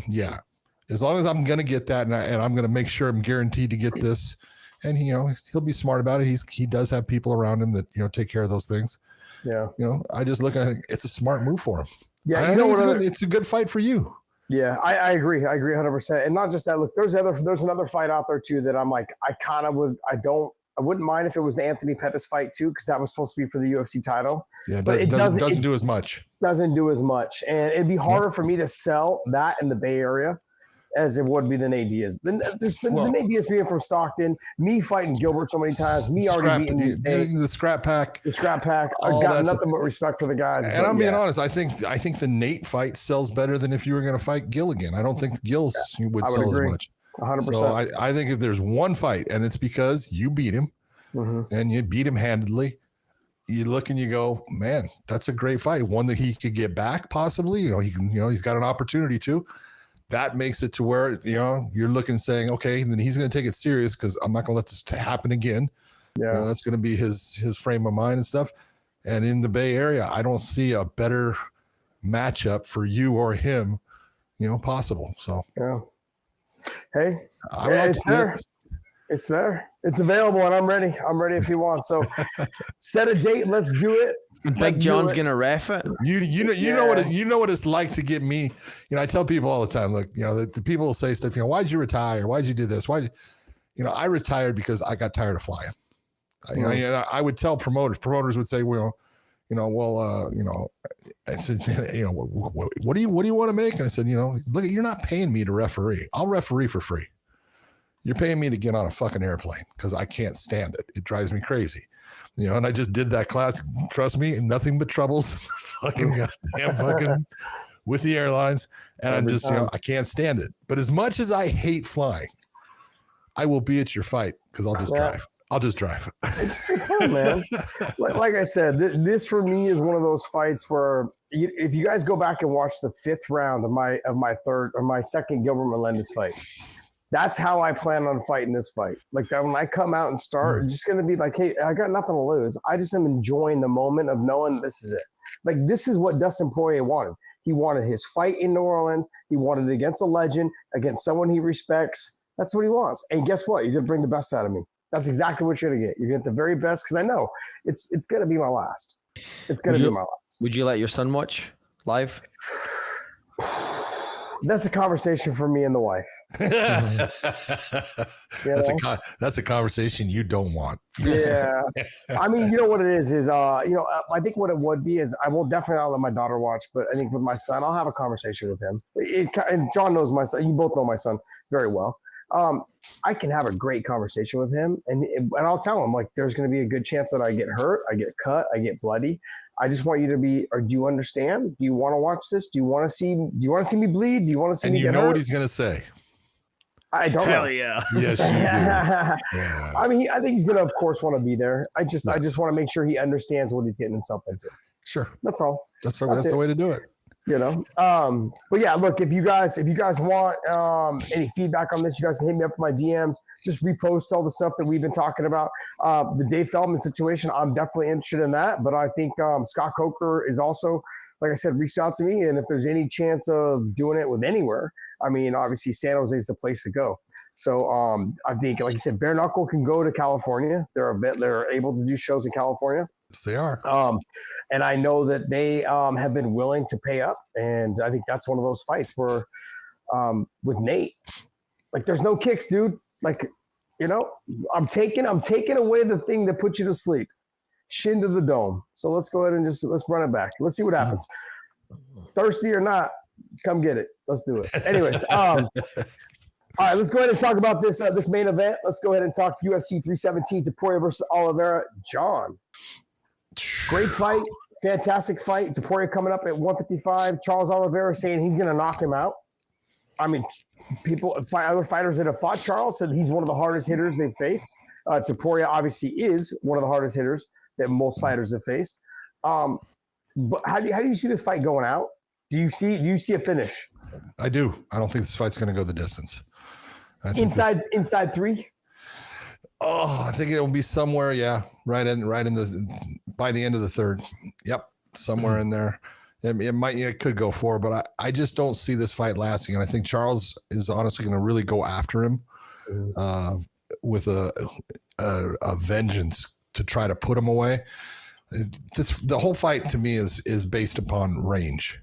as long as I'm going to get that and I'm going to make sure I'm guaranteed to get this. And he'll be smart about it. He does have people around him that take care of those things. Yeah. I just look at it, it's a smart move for him. Yeah, it's a good fight for you. Yeah, I agree. I agree 100%. And not just that. Look, there's another fight out there too that I'm like, I wouldn't mind if it was the Anthony Pettis fight too, because that was supposed to be for the UFC title. Yeah, but it doesn't do as much. Doesn't do as much, and it'd be harder for me to sell that in the Bay Area as it would be the Nate Diaz. The Nate Diaz being from Stockton, me fighting Gilbert so many times, me already beating the scrap pack. I've got nothing but respect for the guys. And I'm being honest, I think the Nate fight sells better than if you were going to fight Gil again. I don't think Gil would sell as much. 100%. So I think if there's one fight, and it's because you beat him, and you beat him handedly, you look and you go, man, that's a great fight. One that he could get back possibly. He's got an opportunity to. That makes it to where, you're looking saying, okay, then he's going to take it serious because I'm not going to let this happen again. Yeah. That's going to be his frame of mind and stuff. And in the Bay Area, I don't see a better matchup for you or him, possible. So, yeah. Hey, it's there. It's there. It's available, and I'm ready. I'm ready if you want. So set a date. Let's do it. Big John's gonna ref it. You know what it's like to get me. I tell people all the time, look, the people will say stuff. Why'd you retire? Why'd you do this? I retired because I got tired of flying. I would tell promoters. Promoters would say, I said, what do you want to make? And I said, look, you're not paying me to referee. I'll referee for free. You're paying me to get on a fucking airplane because I can't stand it. It drives me crazy. And I just did that class. Trust me, nothing but troubles. fucking with the airlines. And I'm just, I can't stand it. But as much as I hate flying, I will be at your fight because I'll just drive. I'll just drive. It's fun, man. Like I said, this for me is one of those fights where if you guys go back and watch the 5th round of my second Gilbert Melendez fight, that's how I plan on fighting this fight. Like that, when I come out and start, it's just going to be like, hey, I got nothing to lose. I just am enjoying the moment of knowing this is it. Like this is what Dustin Poirier wanted. He wanted his fight in New Orleans. He wanted it against a legend, against someone he respects. That's what he wants. And guess what? You're going to bring the best out of me. That's exactly what you're going to get. You're going to get the very best because I know it's going to be my last. It's going to be my last. Would you let your son watch live? That's a conversation for me and the wife. That's a conversation you don't want. Yeah. I mean, you know what it is I think what it would be is I will definitely not let my daughter watch, but I think with my son, I'll have a conversation with him. And John knows my son. You both know my son very well. I can have a great conversation with him and I'll tell him like, there's going to be a good chance that I get hurt, I get cut, I get bloody. I just want you to be, or do you understand? Do you want to watch this? Do you want to see me bleed? Do you want to see me get hurt? What he's going to say. I don't know. Hell yeah. Yes, you do. Yeah. I mean, I think he's going to, of course, want to be there. I just want to make sure he understands what he's getting himself into. Sure. That's all. That's the way to do it. But yeah, look, if you guys want any feedback on this, you guys can hit me up in my DMs. Just repost all the stuff that we've been talking about. The Dave Feldman situation, I'm definitely interested in that. But I think Scott Coker is also, like I said, reached out to me. And if there's any chance of doing it with anywhere, I mean, obviously San Jose is the place to go. So I think, like you said, Bare Knuckle can go to California. They're able to do shows in California. Yes, they are. And I know that they have been willing to pay up. And I think that's one of those fights where with Nate, like there's no kicks, dude. Like, I'm taking away the thing that puts you to sleep. Shin to the dome. So let's go ahead and let's run it back. Let's see what happens. Thirsty or not, come get it. Let's do it. Anyways, all right, let's go ahead and talk about this main event. Let's go ahead and talk UFC 317, Topuria versus Oliveira. John, great fight. Fantastic fight. Topuria coming up at 155. Charles Oliveira saying he's going to knock him out. I mean, other fighters that have fought Charles said he's one of the hardest hitters they've faced. Topuria obviously is one of the hardest hitters that most fighters have faced. But how do you see this fight going out? Do you see a finish? I do. I don't think this fight's going to go the distance. Inside 3? Oh, I think it'll be somewhere, right in by the end of the third. Yep, somewhere in there. It could go 4, but I just don't see this fight lasting. And I think Charles is honestly going to really go after him with a vengeance to try to put him away. The whole fight to me is based upon range.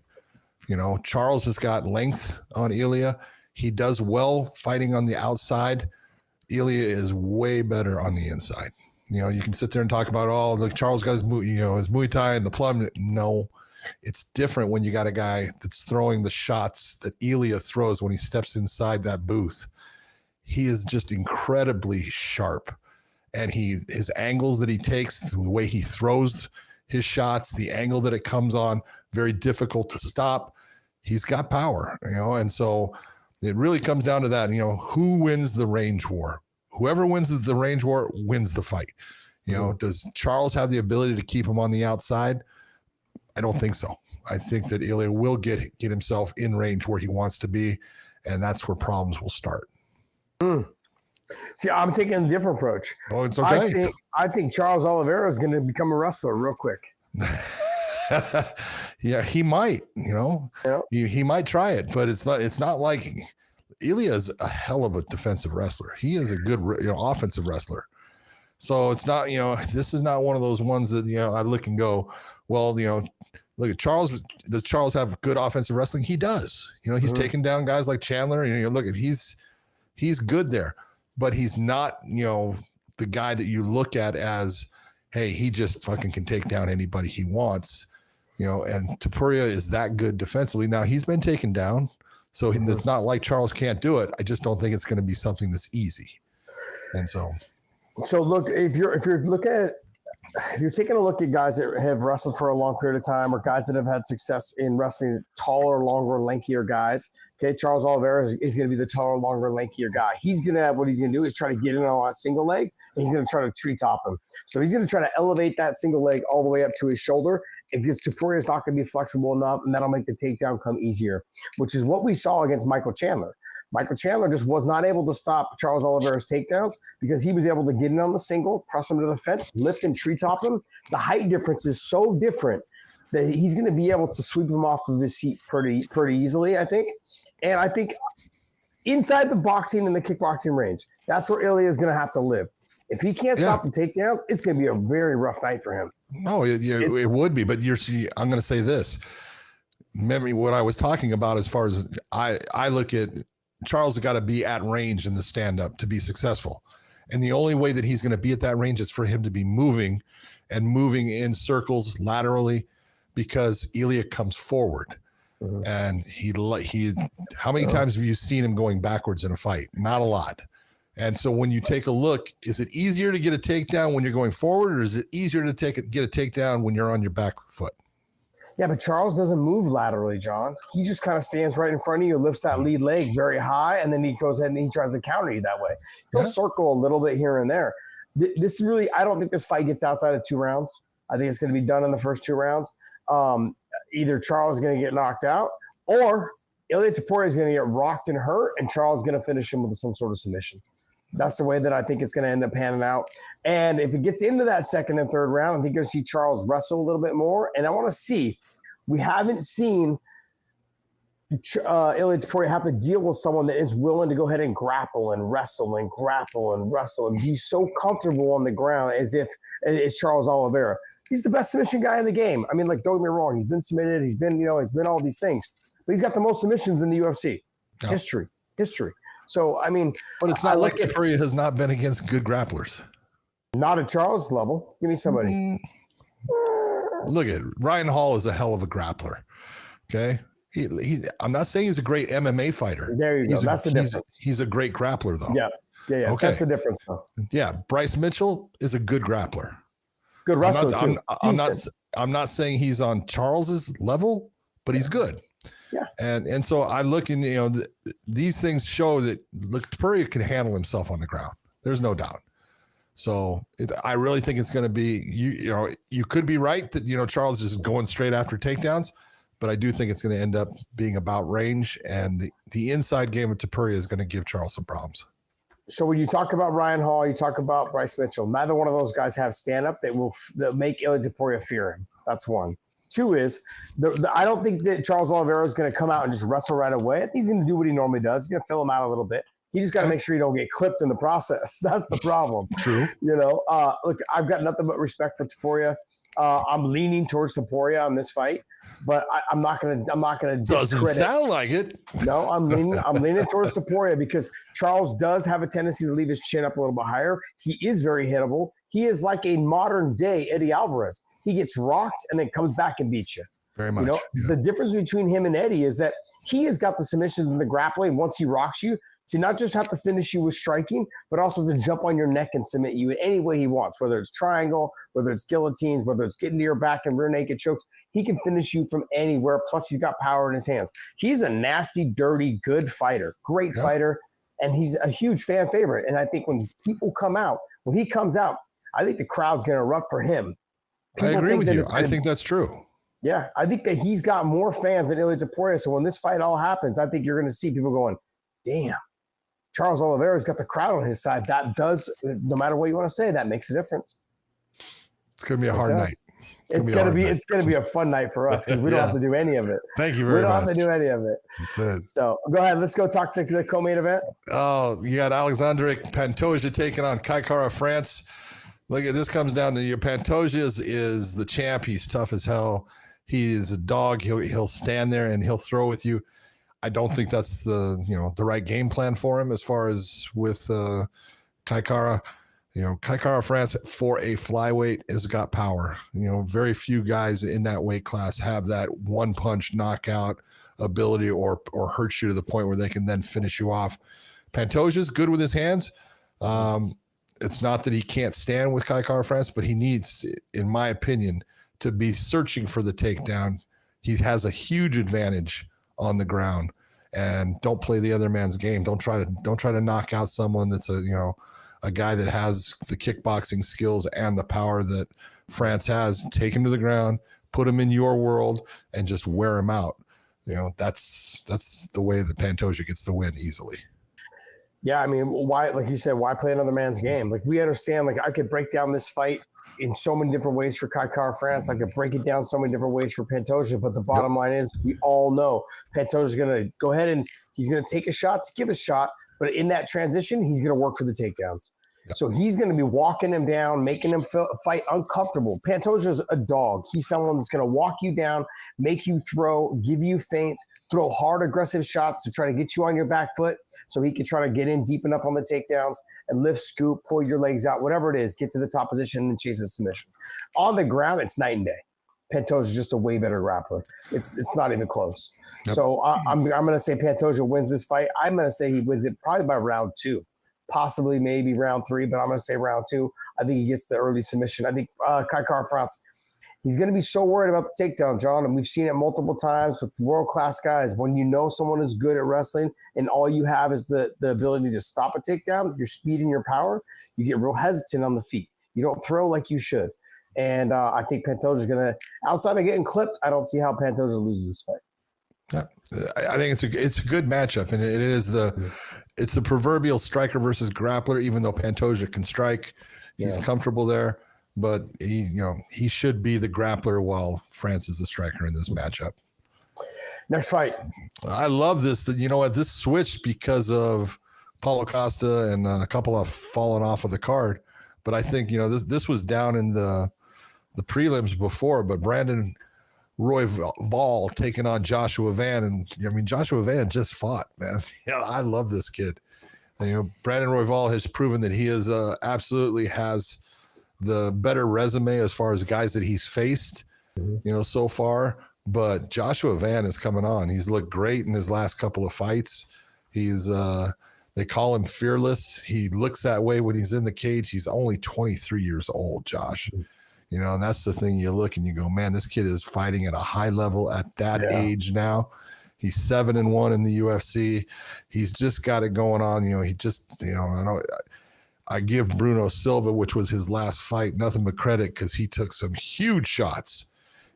You know, Charles has got length on Ilya. He does well fighting on the outside. Ilya is way better on the inside. You know, you can sit there and talk about, look, Charles got his Muay Thai and the plum. No, it's different when you got a guy that's throwing the shots that Ilya throws when he steps inside that booth. He is just incredibly sharp. And his angles that he takes, the way he throws his shots, the angle that it comes on, very difficult to stop. He's got power, and so it really comes down to that, who wins the range war? Whoever wins the range war wins the fight. Does Charles have the ability to keep him on the outside? I don't think so. I think that Ilya will get himself in range where he wants to be, and that's where problems will start. See, I'm taking a different approach. Oh, it's okay. I think Charles Oliveira is going to become a wrestler real quick. Yeah, he might, he might try it, but it's not like Ilya is a hell of a defensive wrestler. He is a good, offensive wrestler. So it's not, this is not one of those ones that, I look and go, well, look at Charles. Does Charles have good offensive wrestling? He does. He's taking down guys like Chandler. Look at he's good there, but he's not, the guy that you look at as, hey, he just fucking can take down anybody he wants, and Topuria is that good defensively. Now he's been taken down, so it's not like Charles can't do it. I just don't think it's going to be something that's easy. And so look, if you're taking a look at guys that have wrestled for a long period of time or guys that have had success in wrestling taller, longer, lankier guys, okay, Charles Oliveira is going to be the taller, longer, lankier guy. He's going to have what he's going to do is try to get in on a single leg, and he's going to try to treetop him. So he's going to try to elevate that single leg all the way up to his shoulder. Because Topuria is not going to be flexible enough, and that'll make the takedown come easier, which is what we saw against Michael Chandler. Michael Chandler just was not able to stop Charles Oliveira's takedowns because he was able to get in on the single, press him to the fence, lift and treetop him. The height difference is so different that he's going to be able to sweep him off of his seat pretty easily, I think. And I think inside the boxing and the kickboxing range, that's where Ilya is going to have to live. If he can't stop the takedowns, it's going to be a very rough night for him. No, it would be. But I'm going to say this. Remember what I was talking about as far as I look at Charles has got to be at range in the stand-up to be successful. And the only way that he's going to be at that range is for him to be moving in circles laterally because Ilya comes forward. Mm-hmm. And he how many times have you seen him going backwards in a fight? Not a lot. And so when you take a look, is it easier to get a takedown when you're going forward, or is it easier to get a takedown when you're on your back foot? Yeah, but Charles doesn't move laterally, John. He just kind of stands right in front of you, lifts that lead leg very high, and then he goes ahead and he tries to counter you that way. He'll circle a little bit here and there. This really, I don't think this fight gets outside of 2 rounds. I think it's going to be done in the first 2 rounds. Either Charles is going to get knocked out, or Ilya Topuria is going to get rocked and hurt, and Charles is going to finish him with some sort of submission. That's the way that I think it's going to end up panning out. And if it gets into that second and third round, I think you're going to see Charles wrestle a little bit more. And I want to see, we haven't seen Ilya Topuria have to deal with someone that is willing to go ahead and grapple and wrestle and grapple and wrestle and be so comfortable on the ground as if it's Charles Oliveira. He's the best submission guy in the game. I mean, like, don't get me wrong. He's been submitted. He's been all these things. But he's got the most submissions in the UFC. Yeah. History. So, I mean. But it's not like Topuria has not been against good grapplers. Not at Charles' level. Give me somebody. Look at Ryan Hall is a hell of a grappler. Okay. I'm not saying he's a great MMA fighter. There you go. That's the difference. He's a great grappler, though. Yeah. Okay. That's the difference, though. Yeah. Bryce Mitchell is a good grappler. Good wrestler, too. I'm not saying he's on Charles's level, but he's good. Yeah. And so I look and, these things show that Topuria can handle himself on the ground. There's no doubt. So I really think it's going to be, you could be right that, Charles is going straight after takedowns, but I do think it's going to end up being about range, and the inside game of Topuria is going to give Charles some problems. So when you talk about Ryan Hall, you talk about Bryce Mitchell, neither one of those guys have stand-up that will make Ilia Topuria fear him. That's one. Two is, I don't think that Charles Oliveira is going to come out and just wrestle right away. I think he's going to do what he normally does. He's going to fill him out a little bit. He just got to make sure you don't get clipped in the process. That's the problem. True. Look, I've got nothing but respect for Topuria. I'm leaning towards Topuria on this fight, but I'm not gonna discredit. Doesn't sound like it. No, I'm leaning towards Topuria because Charles does have a tendency to leave his chin up a little bit higher. He is very hittable. He is like a modern day Eddie Alvarez. He gets rocked and then comes back and beats you. Very much. The difference between him and Eddie is that he has got the submissions and the grappling once he rocks you to not just have to finish you with striking, but also to jump on your neck and submit you in any way he wants, whether it's triangle, whether it's guillotines, whether it's getting to your back and rear naked chokes. He can finish you from anywhere. Plus, he's got power in his hands. He's a nasty, dirty, good fighter, great fighter, and he's a huge fan favorite. And I think when he comes out, I think the crowd's going to erupt for him. I agree with you. I think that's true. Yeah, I think that he's got more fans than Ilia Topuria. So when this fight all happens, I think you're going to see people going, damn, Charles Oliveira's got the crowd on his side. That does, no matter what you want to say, that makes a difference. It's going to be a hard night. It's going to be a fun night for us because we don't have to do any of it. Thank you very much. We don't have to do any of it. That's it. So go ahead. Let's go talk to the co-main event. Oh, you got Alexandre Pantoja taking on Kai Kara France. Look at this, comes down to your Pantoja is the champ. He's tough as hell. He is a dog. He'll stand there and he'll throw with you. I don't think that's the right game plan for him as far as with Kai Kara. Kai Kara France for a flyweight has got power. Very few guys in that weight class have that one punch knockout ability or hurt you to the point where they can then finish you off. Pantoja's good with his hands. It's not that he can't stand with Kai Kara France, but he needs, in my opinion, to be searching for the takedown. He has a huge advantage on the ground, and don't play the other man's game. Don't try to knock out someone that's a guy that has the kickboxing skills and the power that France has. Take him to the ground, put him in your world, and just wear him out. That's the way that Pantoja gets the win easily. Yeah, I mean, why, like you said, why play another man's game? Like, we understand, like, I could break down this fight in so many different ways for Kai Kara France. I could break it down so many different ways for Pantoja, but the bottom line is we all know Pantoja's going to go ahead and he's going to take a shot to give a shot, but in that transition, he's going to work for the takedowns. So he's going to be walking him down, making him fight uncomfortable. Pantoja's a dog. He's someone that's going to walk you down, make you throw, give you feints, throw hard, aggressive shots to try to get you on your back foot so he can try to get in deep enough on the takedowns and lift, scoop, pull your legs out, whatever it is, get to the top position and chase a submission. On the ground, it's night and day. Pantoja's just a way better grappler. It's not even close. Yep. So I'm going to say Pantoja wins this fight. I'm going to say he wins it probably by round 2. Possibly maybe round 3, but I'm going to say round 2. I think he gets the early submission. I think Kai Kara France, he's going to be so worried about the takedown, John, and we've seen it multiple times with world-class guys. When you know someone is good at wrestling and all you have is the ability to stop a takedown, your speed and your power, you get real hesitant on the feet. You don't throw like you should. And I think Pantoja's going to, outside of getting clipped, I don't see how Pantoja loses this fight. Yeah, I think it's a good matchup, and it is it's a proverbial striker versus grappler. Even though Pantoja can strike, he's comfortable there, but he should be the grappler while France is the striker in this matchup. Next fight, I love this. That this switched because of Paulo Costa and a couple of falling off of the card, but I think this was down in the prelims before, but Brandon Royval taking on Joshua Van, and Joshua Van just fought, man. I love this kid. Brandon Royval has proven that he is absolutely has the better resume as far as guys that he's faced, so far. But Joshua Van is coming on. He's looked great in his last couple of fights. He's they call him fearless. He looks that way when he's in the cage. He's only 23 years old, Josh. You know, and that's the thing. You look and you go, man, this kid is fighting at a high level at that age now. He's 7-1 in the UFC. He's just got it going on. You know, he just, you know, I give Bruno Silva, which was his last fight, nothing but credit because he took some huge shots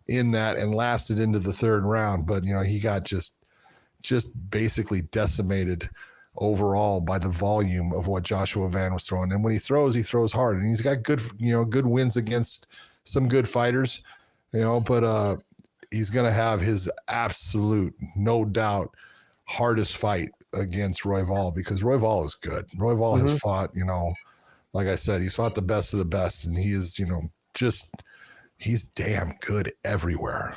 in that and lasted into the third round. But, you know, he got just basically decimated overall by the volume of what Joshua Van was throwing. And when he throws hard, and he's got good wins against some good fighters, you know, but he's going to have his absolute, no doubt, hardest fight against Royval because Royval is good. Royval has fought, you know, like I said, he's fought the best of the best, and he is, you know, he's damn good everywhere.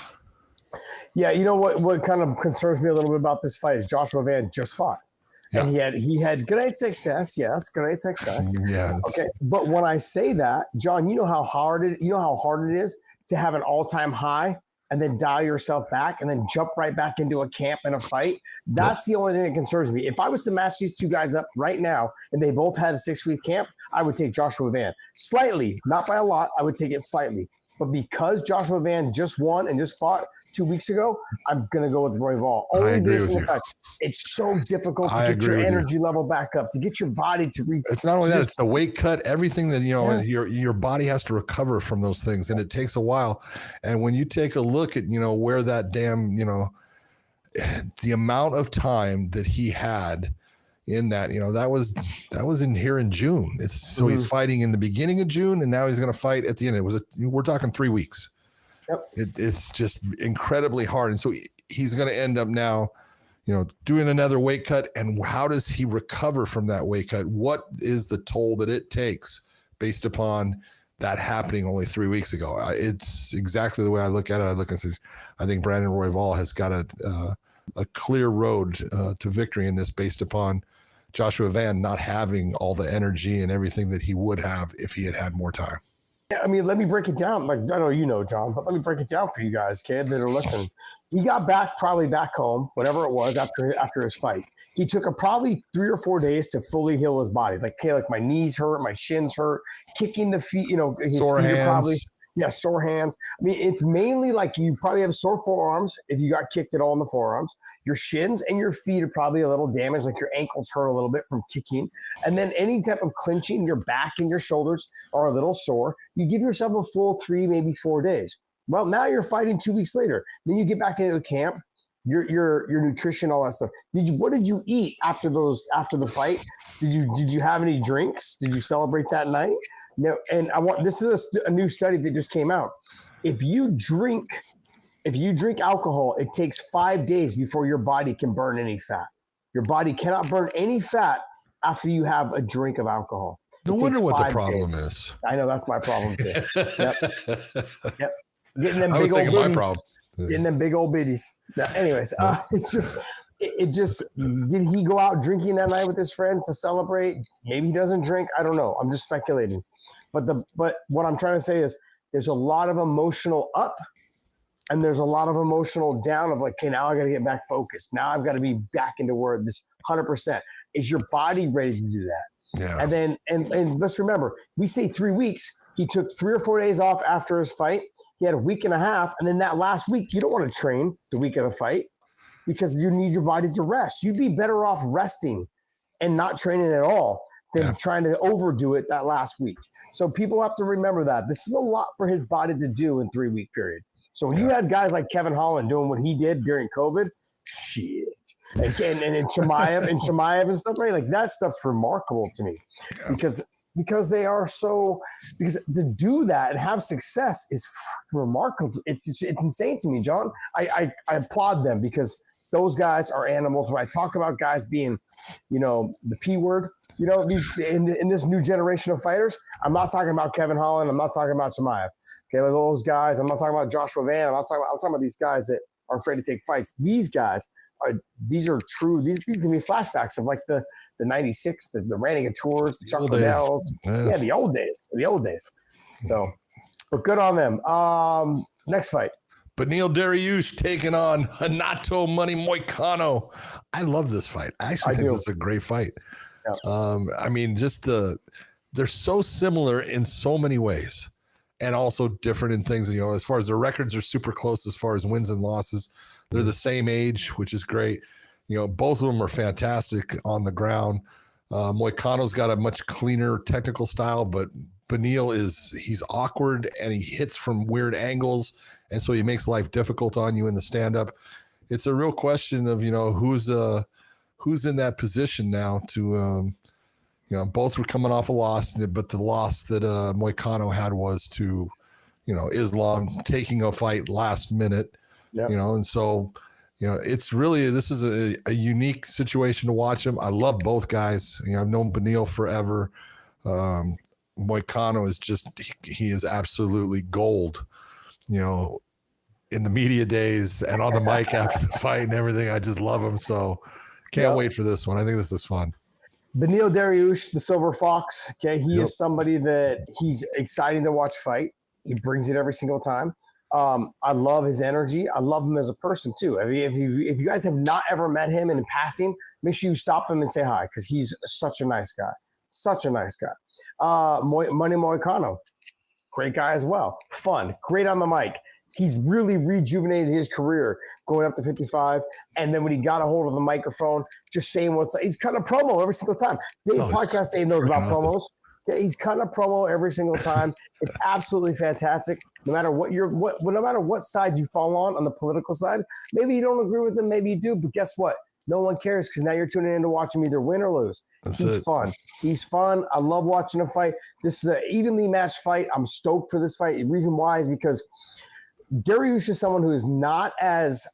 Yeah, you know what kind of concerns me a little bit about this fight is Joshua Van just fought. Yeah. And he had great success. Yes, great success. Yeah. Okay. But when I say that, John, you know how hard it is to have an all-time high and then dial yourself back and then jump right back into a camp and a fight. That's the only thing that concerns me. If I was to match these two guys up right now and they both had a 6-week camp, I would take Joshua Van slightly, not by a lot. I would take it slightly. But because Joshua Van just won and just fought 2 weeks ago, I'm going to go with Royval. Only based on the fact it's so difficult to get your energy level back up, to get your body to reach. It's not only that, it's the weight cut, everything that, you know, your body has to recover from those things. And it takes a while. And when you take a look at, you know, where that damn, you know, the amount of time that he had in that, you know, that was in here in June. So he's fighting in the beginning of June, and now he's going to fight at the end. We're talking 3 weeks. Yep. It's just incredibly hard. And so he's going to end up now, you know, doing another weight cut. And how does he recover from that weight cut? What is the toll that it takes based upon that happening only 3 weeks ago? It's exactly the way I look at it. I look and say, I think Brandon Royval has got a clear road to victory in this based upon Joshua Van not having all the energy and everything that he would have if he had more time. Yeah, I mean, let me break it down. Like, I know you know, John, but let me break it down for you guys, kid, that are listening. He got probably back home, whatever it was, after his fight. He took probably 3 or 4 days to fully heal his body. Like, okay, like my knees hurt, my shins hurt, kicking the feet, you know, his sore feet hands. Are probably sore hands. I mean, it's mainly like you probably have sore forearms if you got kicked at all in the forearms. Your shins and your feet are probably a little damaged, like your ankles hurt a little bit from kicking. And then any type of clinching, your back and your shoulders are a little sore. You give yourself a full 3, maybe 4 days. Well, now you're fighting 2 weeks later. Then you get back into camp, your nutrition, all that stuff. What did you eat after the fight? Did you have any drinks? Did you celebrate that night? No, and this is a new study that just came out. If you drink alcohol, it takes 5 days before your body can burn any fat. Your body cannot burn any fat after you have a drink of alcohol. No wonder what the problem is. I know that's my problem too. Yep. Getting them I was thinking my problem. Getting them big old biddies. Now, anyways, it's just. It just, did he go out drinking that night with his friends to celebrate? Maybe he doesn't drink. I don't know. I'm just speculating. But what I'm trying to say is there's a lot of emotional up and there's a lot of emotional down of like, okay, now I got to get back focused. Now I've got to be back into where this 100%. Is your body ready to do that? Yeah. And then, and let's remember, we say 3 weeks. He took 3 or 4 days off after his fight. He had a week and a half. And then that last week, you don't want to train the week of the fight, because you need your body to rest. You'd be better off resting and not training at all than trying to overdo it that last week. So people have to remember that. This is a lot for his body to do in 3 week period. So when you had guys like Kevin Holland doing what he did during COVID, shit. And Chimaev and stuff, right? Like that stuff's remarkable to me because they are so, because to do that and have success is remarkable. It's insane to me, John. I applaud them because those guys are animals. When I talk about guys being, you know, the P word, you know, these in this new generation of fighters, I'm not talking about Kevin Holland. I'm not talking about Chimaev. Okay, like those guys. I'm not talking about Joshua Van. I'm talking about these guys that are afraid to take fights. These guys are true. These can be flashbacks of like the 96, the Randy Tours, the Chuck Liddells. Yeah, the old days. So, but good on them. Next fight. Beneil Dariush taking on Hanato Money Moicano. I love this fight. I actually think this is a great fight. Yeah. I mean, they're so similar in so many ways. and also different in things, as far as their records are super close as far as wins and losses. They're the same age, which is great. Both of them are fantastic on the ground. Moicano's got a much cleaner technical style, but Beneil he's awkward and he hits from weird angles. And so he makes life difficult on you in the stand-up. It's a real question of, who's in that position now to, both were coming off a loss, but the loss that Moicano had was to, Islam taking a fight last minute, and so, it's really, this is a unique situation to watch him. I love both guys. I've known Beneil forever. Moicano is he is absolutely gold, in the media days and on the mic after the fight and everything. I just love him. So can't wait for this one. I think this is fun. Beneil Dariush, the Silver Fox. Okay. He is somebody that he's exciting to watch fight. He brings it every single time. I love his energy. I love him as a person too. I mean, if you guys have not ever met him in passing, make sure you stop him and say hi, because he's such a nice guy. Such a nice guy. Money Moicano, great guy as well. Fun, great on the mic. He's really rejuvenated his career going up to 55. And then when he got a hold of the microphone, just saying he's cutting a promo every single time. Podcast Dave knows about promos. Yeah, he's cutting a promo every single time. It's absolutely fantastic. No matter no matter what side you fall on the political side, maybe you don't agree with him, maybe you do, but guess what? No one cares, because now you're tuning in to watch him either win or lose. He's fun. He's fun. I love watching him fight. This is an evenly matched fight. I'm stoked for this fight. The reason why is because Dariush is someone who is not as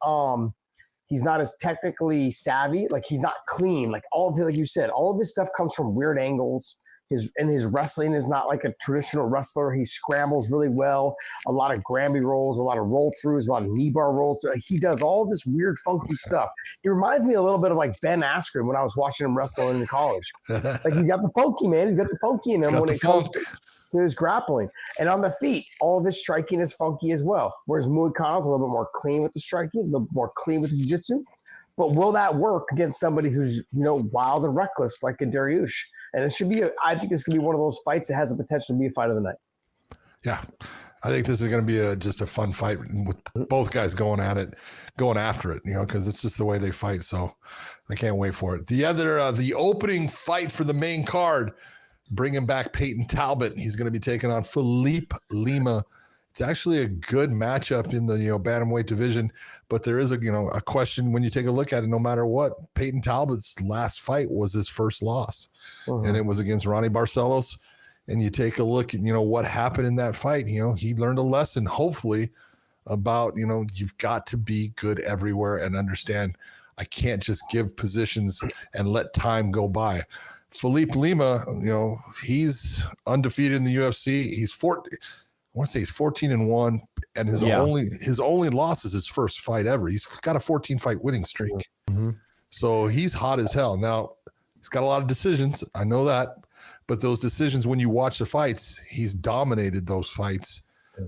he's not as technically savvy. Like, he's not clean. Like you said, all of his stuff comes from weird angles. His wrestling is not like a traditional wrestler. He scrambles really well. A lot of Granby rolls, a lot of roll throughs, a lot of knee bar rolls. He does all this weird, funky stuff. He reminds me a little bit of like Ben Askren when I was watching him wrestle in college. Like, he's got the funky, man. He's got the funky in him when it comes to his grappling. And on the feet, all of his striking is funky as well. Whereas Moicano's a little bit more clean with the striking, a little more clean with the jiu-jitsu. But will that work against somebody who's, wild and reckless like a Dariush? And it should be, I think this could be one of those fights that has the potential to be a fight of the night. Yeah. I think this is going to be just a fun fight with both guys going after it, because it's just the way they fight. So I can't wait for it. The opening fight for the main card, bringing back Peyton Talbot. He's going to be taking on Felipe Lima. It's actually a good matchup in the bantamweight division, but there is a question when you take a look at it. No matter what, Peyton Talbot's last fight was his first loss, and it was against Ronnie Barcelos. And you take a look at what happened in that fight. He learned a lesson, hopefully, about you've got to be good everywhere and understand I can't just give positions and let time go by. Felipe Lima, he's undefeated in the UFC. He's 14-1, and his only loss is his first fight ever. He's got a 14-fight winning streak. So he's hot as hell. Now, he's got a lot of decisions. I know that. But those decisions, when you watch the fights, he's dominated those fights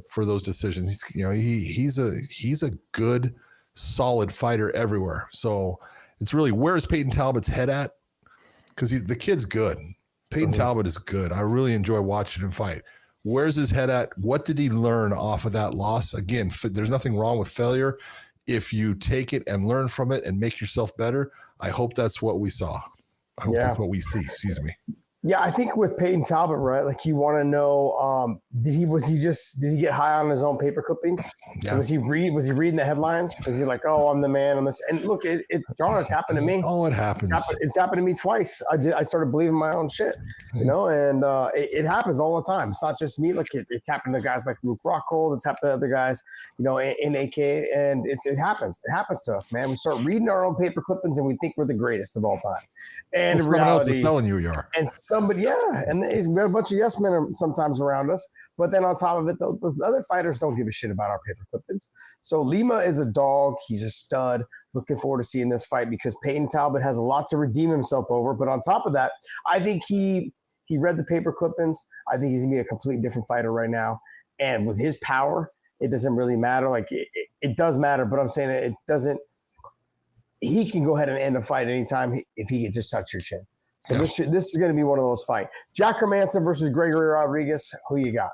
for those decisions. He's a good, solid fighter everywhere. So it's really, where's Peyton Talbot's head at? Because the kid's good. Peyton Talbot is good. I really enjoy watching him fight. Where's his head at? What did he learn off of that loss? Again, there's nothing wrong with failure. If you take it and learn from it and make yourself better, I hope that's what we saw. I hope that's what we see. Excuse me. Yeah, I think with Peyton Talbot, right? Like, you want to know, did he get high on his own paper clippings? Yeah. Was he reading the headlines? Was he like, oh, I'm the man on this? And look, John, it's happened to me. Oh, it happens. It's happened to me twice. I started believing my own shit, and it happens all the time. It's not just me. Like, it's happened to guys like Luke Rockhold. It's happened to other guys, in AK, and it happens. It happens to us, man. We start reading our own paper clippings, and we think we're the greatest of all time. And someone else is telling you are. And somebody, and we got a bunch of yes men sometimes around us. But then on top of it, those other fighters don't give a shit about our paper clippings. So Lima is a dog. He's a stud. Looking forward to seeing this fight because Peyton Talbot has a lot to redeem himself over. But on top of that, I think he read the paper clippings. I think he's going to be a completely different fighter right now. And with his power, it doesn't really matter. Like, it does matter, but I'm saying it doesn't. He can go ahead and end a fight anytime if he can just touch your chin. So this is going to be one of those fights. Jack Hermanson versus Gregory Rodriguez. Who you got?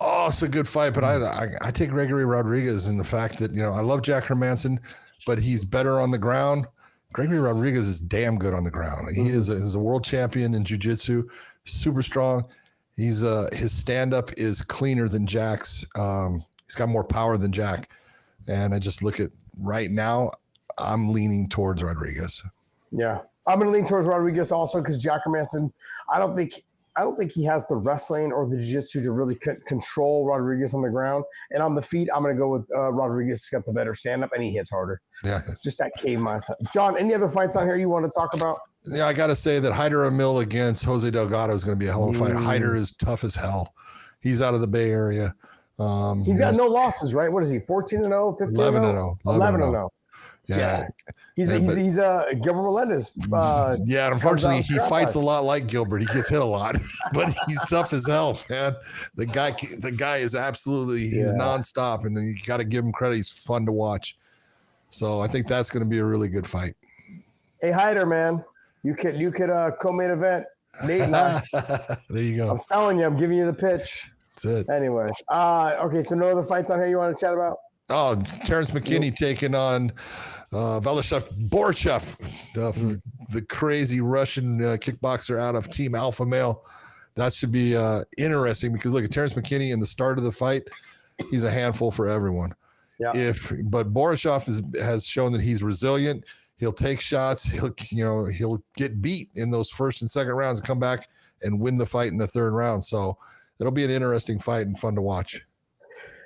Oh, it's a good fight, but I take Gregory Rodriguez in the fact that, I love Jack Hermanson, but he's better on the ground. Gregory Rodriguez is damn good on the ground. He is a world champion in jiu-jitsu, super strong. He's his stand-up is cleaner than Jack's. He's got more power than Jack. And I just look at right now, I'm leaning towards Rodriguez. Yeah. I'm going to lean towards Rodriguez also because Jack Hermanson, I don't think he has the wrestling or the jiu-jitsu to really control Rodriguez on the ground. And on the feet, I'm going to go with Rodriguez. He's got the better stand-up, and he hits harder. Yeah. Just that cave mindset. John, any other fights on here you want to talk about? Yeah, I got to say that Hyder Emil against Jose Delgado is going to be a hell of a fight. Hyder is tough as hell. He's out of the Bay Area. He's got no losses, right? What is he, 14-0, 15-0? 11-0. Yeah. He's Gilbert Melendez. Yeah, unfortunately, he fights a lot like Gilbert. He gets hit a lot, but he's tough as hell, man. The guy is absolutely he's nonstop, and you got to give him credit. He's fun to watch. So I think that's going to be a really good fight. Hey, Hyder, man, you could co-main event Nate and I. There you go. I'm telling you, I'm giving you the pitch. That's it. Anyways, okay, so no other fights on here you want to chat about? Oh, Terrence McKinney taking on Velashev Borshev, the crazy Russian kickboxer out of Team Alpha Male. That should be interesting because look at Terrence McKinney in the start of the fight. He's a handful for everyone. Yeah. But Borishev has shown that he's resilient. He'll take shots. He'll get beat in those first and second rounds and come back and win the fight in the third round. So it'll be an interesting fight and fun to watch.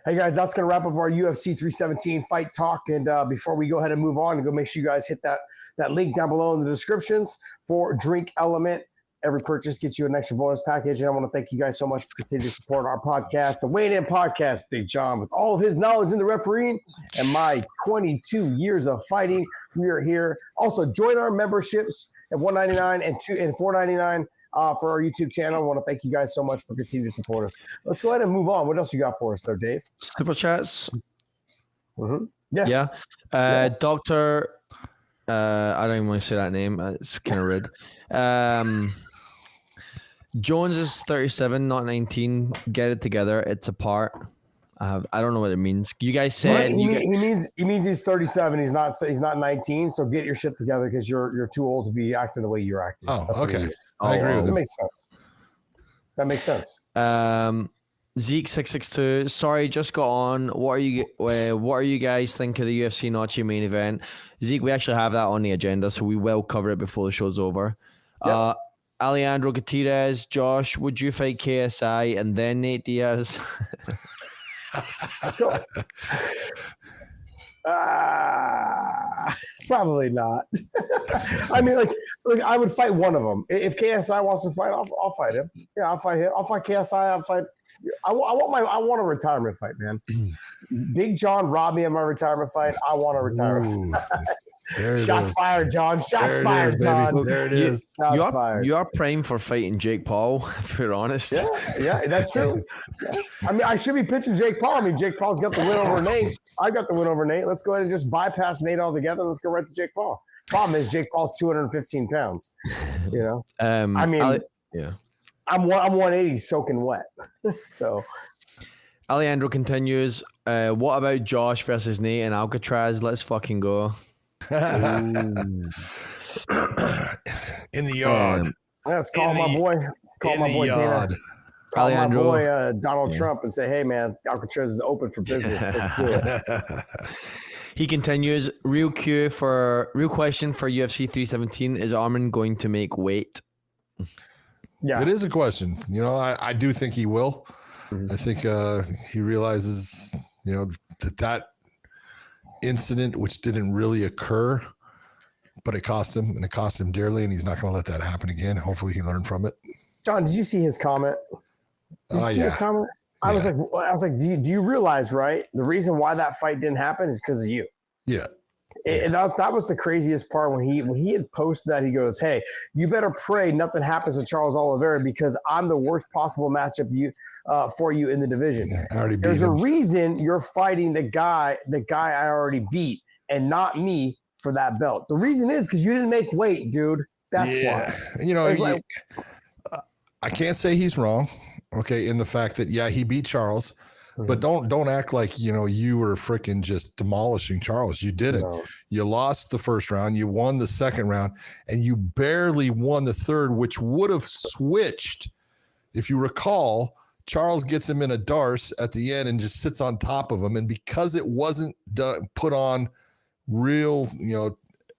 Hey guys, that's going to wrap up our UFC 317 fight talk. And before we go ahead and move on, go make sure you guys hit that link down below in the descriptions for Drink Element. Every purchase gets you an extra bonus package. And I want to thank you guys so much for continuing to support our podcast, the Weigh In Podcast, Big John, with all of his knowledge in the refereeing and my 22 years of fighting. We are here. Also, join our memberships at $199 and $499 for our YouTube channel. I want to thank you guys so much for continuing to support us. Let's go ahead and move on. What else you got for us there, Dave? Super chats. Mm-hmm. Yes. Yeah. Yes. Dr. I don't even want to say that name. It's kind of rude. Jones is 37, not 19. Get it together. It's apart. I don't know what it means. You guys said he means he's 37. He's not 19. So get your shit together because you're too old to be acting the way you're acting. Oh, that's okay. I agree with that. That. That makes sense. Zeke 662. Sorry, just got on. What are you guys think of the UFC Noche main event? Zeke, we actually have that on the agenda, so we will cover it before the show's over. Yep. Alejandro Gutierrez, Josh, would you fight KSI and then Nate Diaz? Sure. Probably not. I mean, like I would fight one of them. If KSI wants to fight, I'll fight him. Yeah, I'll fight him. I'll fight KSI. I'll fight. I want a retirement fight, man. Big John robbed me of my retirement fight. I want a retirement fight. Shots fired, John. Shots fired, John. There it is. You are prime for fighting Jake Paul, if we're honest. Yeah, that's true. Yeah. I mean, I should be pitching Jake Paul. I mean, Jake Paul's got the win over Nate. I got the win over Nate. Let's go ahead and just bypass Nate altogether. Let's go right to Jake Paul. Problem is, Jake Paul's 215 pounds. I mean, yeah. I'm 180 soaking wet. So Alejandro continues. What about Josh versus Nate and Alcatraz? Let's fucking go. In the yard. Let's call my boy. Let's call my boy Dana. Call my boy Donald Trump and say, hey man, Alcatraz is open for business. Let's do it. He continues. Real question for UFC 317: is Arman going to make weight? Yeah, it is a question. I do think he will. I think he realizes, that incident, which didn't really occur, but it cost him, and it cost him dearly, and he's not going to let that happen again. Hopefully he learned from it. John, did you see his comment? Did you see his comment? I was like, do you realize, right? The reason why that fight didn't happen is because of you. Yeah. And that was the craziest part when he had posted that. He goes, hey, you better pray nothing happens to Charles Oliveira because I'm the worst possible matchup for you in the division. Yeah, I already beat There's him. a reason you're fighting the guy I already beat and not me for that belt. The reason is because you didn't make weight, dude. That's why. I can't say he's wrong. Okay, in the fact that he beat Charles, but don't act like you were freaking just demolishing Charles. You didn't. No. You lost the first round, you won the second round, and you barely won the third, which would have switched. If you recall, Charles gets him in a darce at the end and just sits on top of him, and because it wasn't put on real,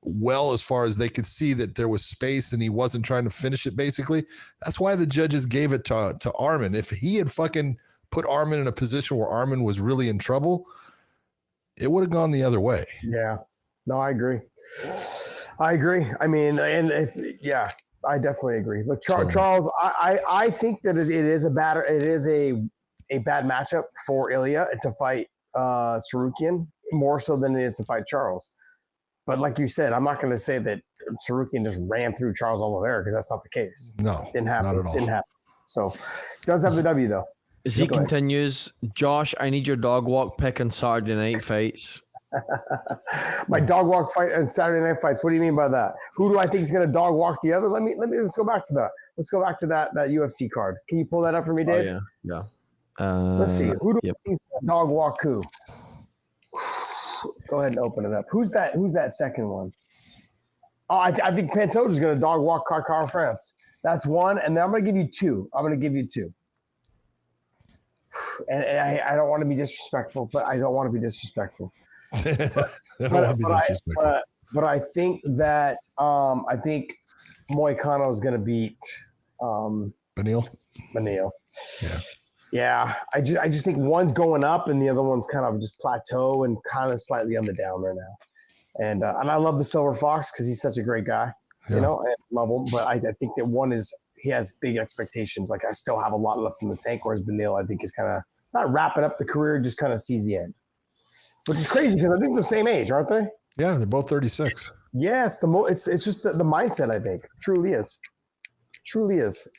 well, as far as they could see that there was space and he wasn't trying to finish it, basically, that's why the judges gave it to Armin. If he had fucking put Armin in a position where Armin was really in trouble, it would have gone the other way. Yeah. No, I agree. I mean, and I definitely agree. Look, Charles, I think that it is a bad matchup for Ilya to fight Sarukian, more so than it is to fight Charles. But like you said, I'm not going to say that Sarukian just ran through Charles Oliveira, because that's not the case. No, didn't happen. Not at all. Didn't happen. So does have the W though. He continues, Josh, I need your dog walk pick on Saturday night fights. My dog walk fight and Saturday night fights. What do you mean by that? Who do I think is going to dog walk the other? Let's go back to that. Let's go back to that UFC card. Can you pull that up for me, Dave? Oh, yeah. Let's see. Who do I think is going to dog walk who? Go ahead and open it up. Who's that second one? Oh, I think Pantoja is going to dog walk Carcar France. That's one, and then I'm going to give you two. And I don't want to be disrespectful, but I don't want to be disrespectful. But I think that I think Moicano is going to beat Beneil. Yeah, I just think one's going up and the other one's kind of just plateau and kind of slightly on the down right now. And I love the Silver Fox because he's such a great guy, and love him. But I think that he has big expectations. Like, I still have a lot left in the tank, whereas Beneil, I think, is kind of not wrapping up the career, just kind of sees the end. Which is crazy because I think they're the same age, aren't they? Yeah, they're both 36. Yeah, it's just the mindset, I think. Truly is.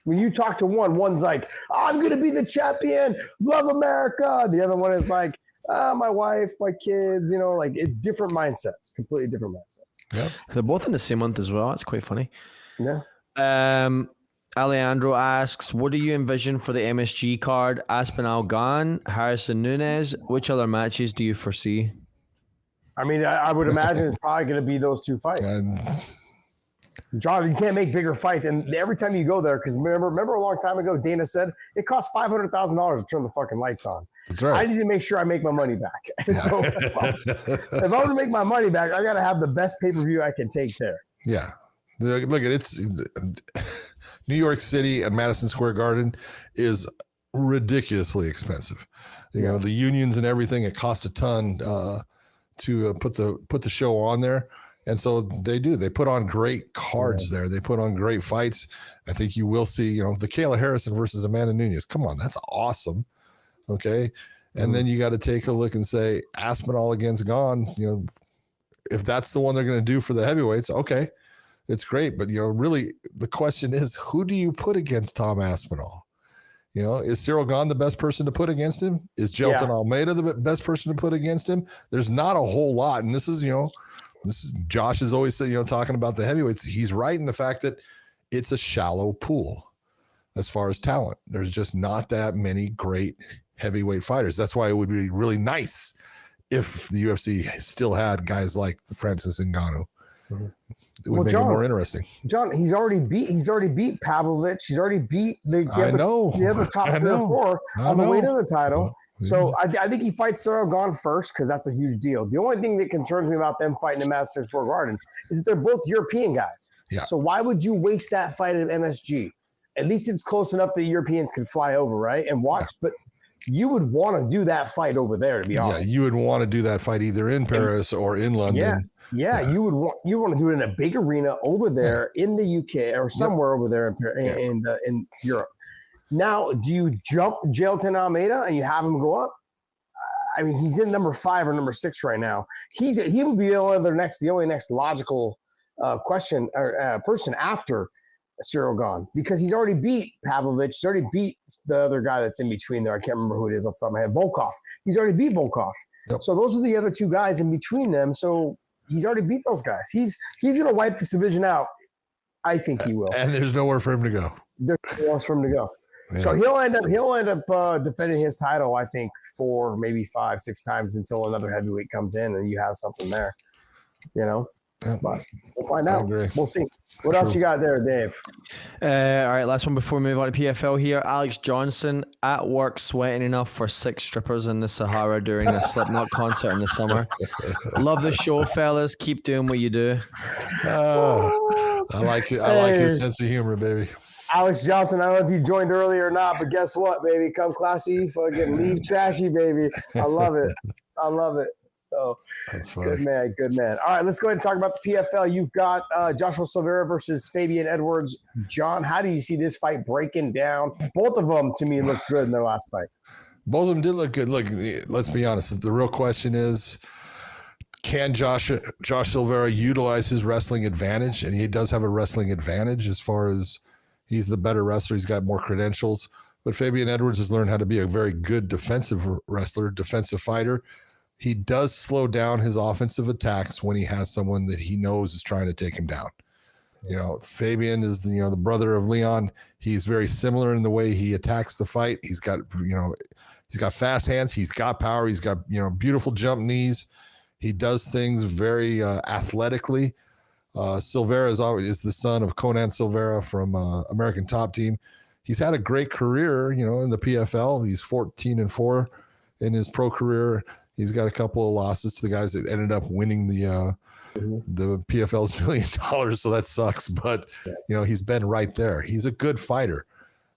When you talk to one's like, I'm going to be the champion, love America. The other one is like, my wife, my kids, different mindsets, completely different mindsets. Yeah. They're both in the same month as well. It's quite funny. Yeah. Alejandro asks, what do you envision for the MSG card? Aspinall gone, Harrison Nunez. Which other matches do you foresee? I mean, I would imagine it's probably going to be those two fights. John, you can't make bigger fights. And every time you go there, because remember a long time ago, Dana said it costs $500,000 to turn the fucking lights on. That's right. I need to make sure I make my money back. And so if I want to make my money back, I got to have the best pay-per-view I can take there. Yeah. Look, it's New York City and Madison Square Garden is ridiculously expensive. The unions and everything, it costs a ton to put the show on there. And so they put on great cards there. They put on great fights. I think you will see, the Kayla Harrison versus Amanda Nunes. Come on, that's awesome. Okay. And then you got to take a look and say Aspinall against Gone, if that's the one they're going to do for the heavyweights, okay, it's great. But, really the question is, who do you put against Tom Aspinall? Is Cyril Gane the best person to put against him? Is Jelton Almeida the best person to put against him? There's not a whole lot. And this is Josh has always said, talking about the heavyweights, he's right in the fact that it's a shallow pool as far as talent. There's just not that many great heavyweight fighters. That's why it would be really nice if the UFC still had guys like Francis Ngannou. Mm-hmm. It would make it more interesting. John, he's already beat Pavlovich. He's already beat the other top 3 or 4 on the way to the title. Well, so I think he fights Cyril Gane first because that's a huge deal. The only thing that concerns me about them fighting in Madison Square Garden is that they're both European guys. Yeah. So why would you waste that fight at MSG? At least it's close enough that Europeans can fly over, right, and watch. Yeah. But you would want to do that fight over there, to be honest. Yeah, you would want to do that fight either in Paris or in London. Yeah, you want to do it in a big arena over there in the UK or somewhere over there in Europe. Now, do you jump Jelton Almeida and you have him go up? I mean, he's in number 5 or number 6 right now. He would be the only next logical question or person after Cyril Gane, because he's already beat Pavlovich. He's already beat the other guy that's in between there. I can't remember who it is off the top of my head. Volkov. He's already beat Volkov. Yep. So those are the other 2 guys in between them. So he's already beat those guys. He's going to wipe this division out. I think he will. And there's nowhere for him to go. There's nowhere else for him to go. So he'll end up defending his title, I think, 4, maybe 5, 6 times until another heavyweight comes in and you have something there. You know, but we'll find out. We'll see. What else you got there, Dave? All right, last one before we move on to PFL here. Alex Johnson at work sweating enough for 6 strippers in the Sahara during a Slipknot concert in the summer. Love the show, fellas. Keep doing what you do. I like it. I like his sense of humor, baby. Alex Johnson, I don't know if you joined early or not, but guess what, baby? Come classy, fucking leave trashy, baby. I love it. I love it. So that's funny. Good man. All right, let's go ahead and talk about the PFL. You've got Joshua Silva versus Fabian Edwards. John, how do you see this fight breaking down? Both of them, to me, looked good in their last fight. Both of them did look good. Look, let's be honest. The real question is, can Josh Silva utilize his wrestling advantage? And he does have a wrestling advantage as far as he's the better wrestler. He's got more credentials. But Fabian Edwards has learned how to be a very good defensive wrestler, defensive fighter. He does slow down his offensive attacks when he has someone that he knows is trying to take him down. You know, Fabian is, the brother of Leon. He's very similar in the way he attacks the fight. He's got fast hands. He's got power. He's got, beautiful jump knees. He does things very athletically. Silvera is the son of Conan Silvera from American Top Team. He's had a great career, in the PFL. He's 14-4 in his pro career. He's got a couple of losses to the guys that ended up winning the PFL's $1 million. So that sucks. But, he's been right there. He's a good fighter.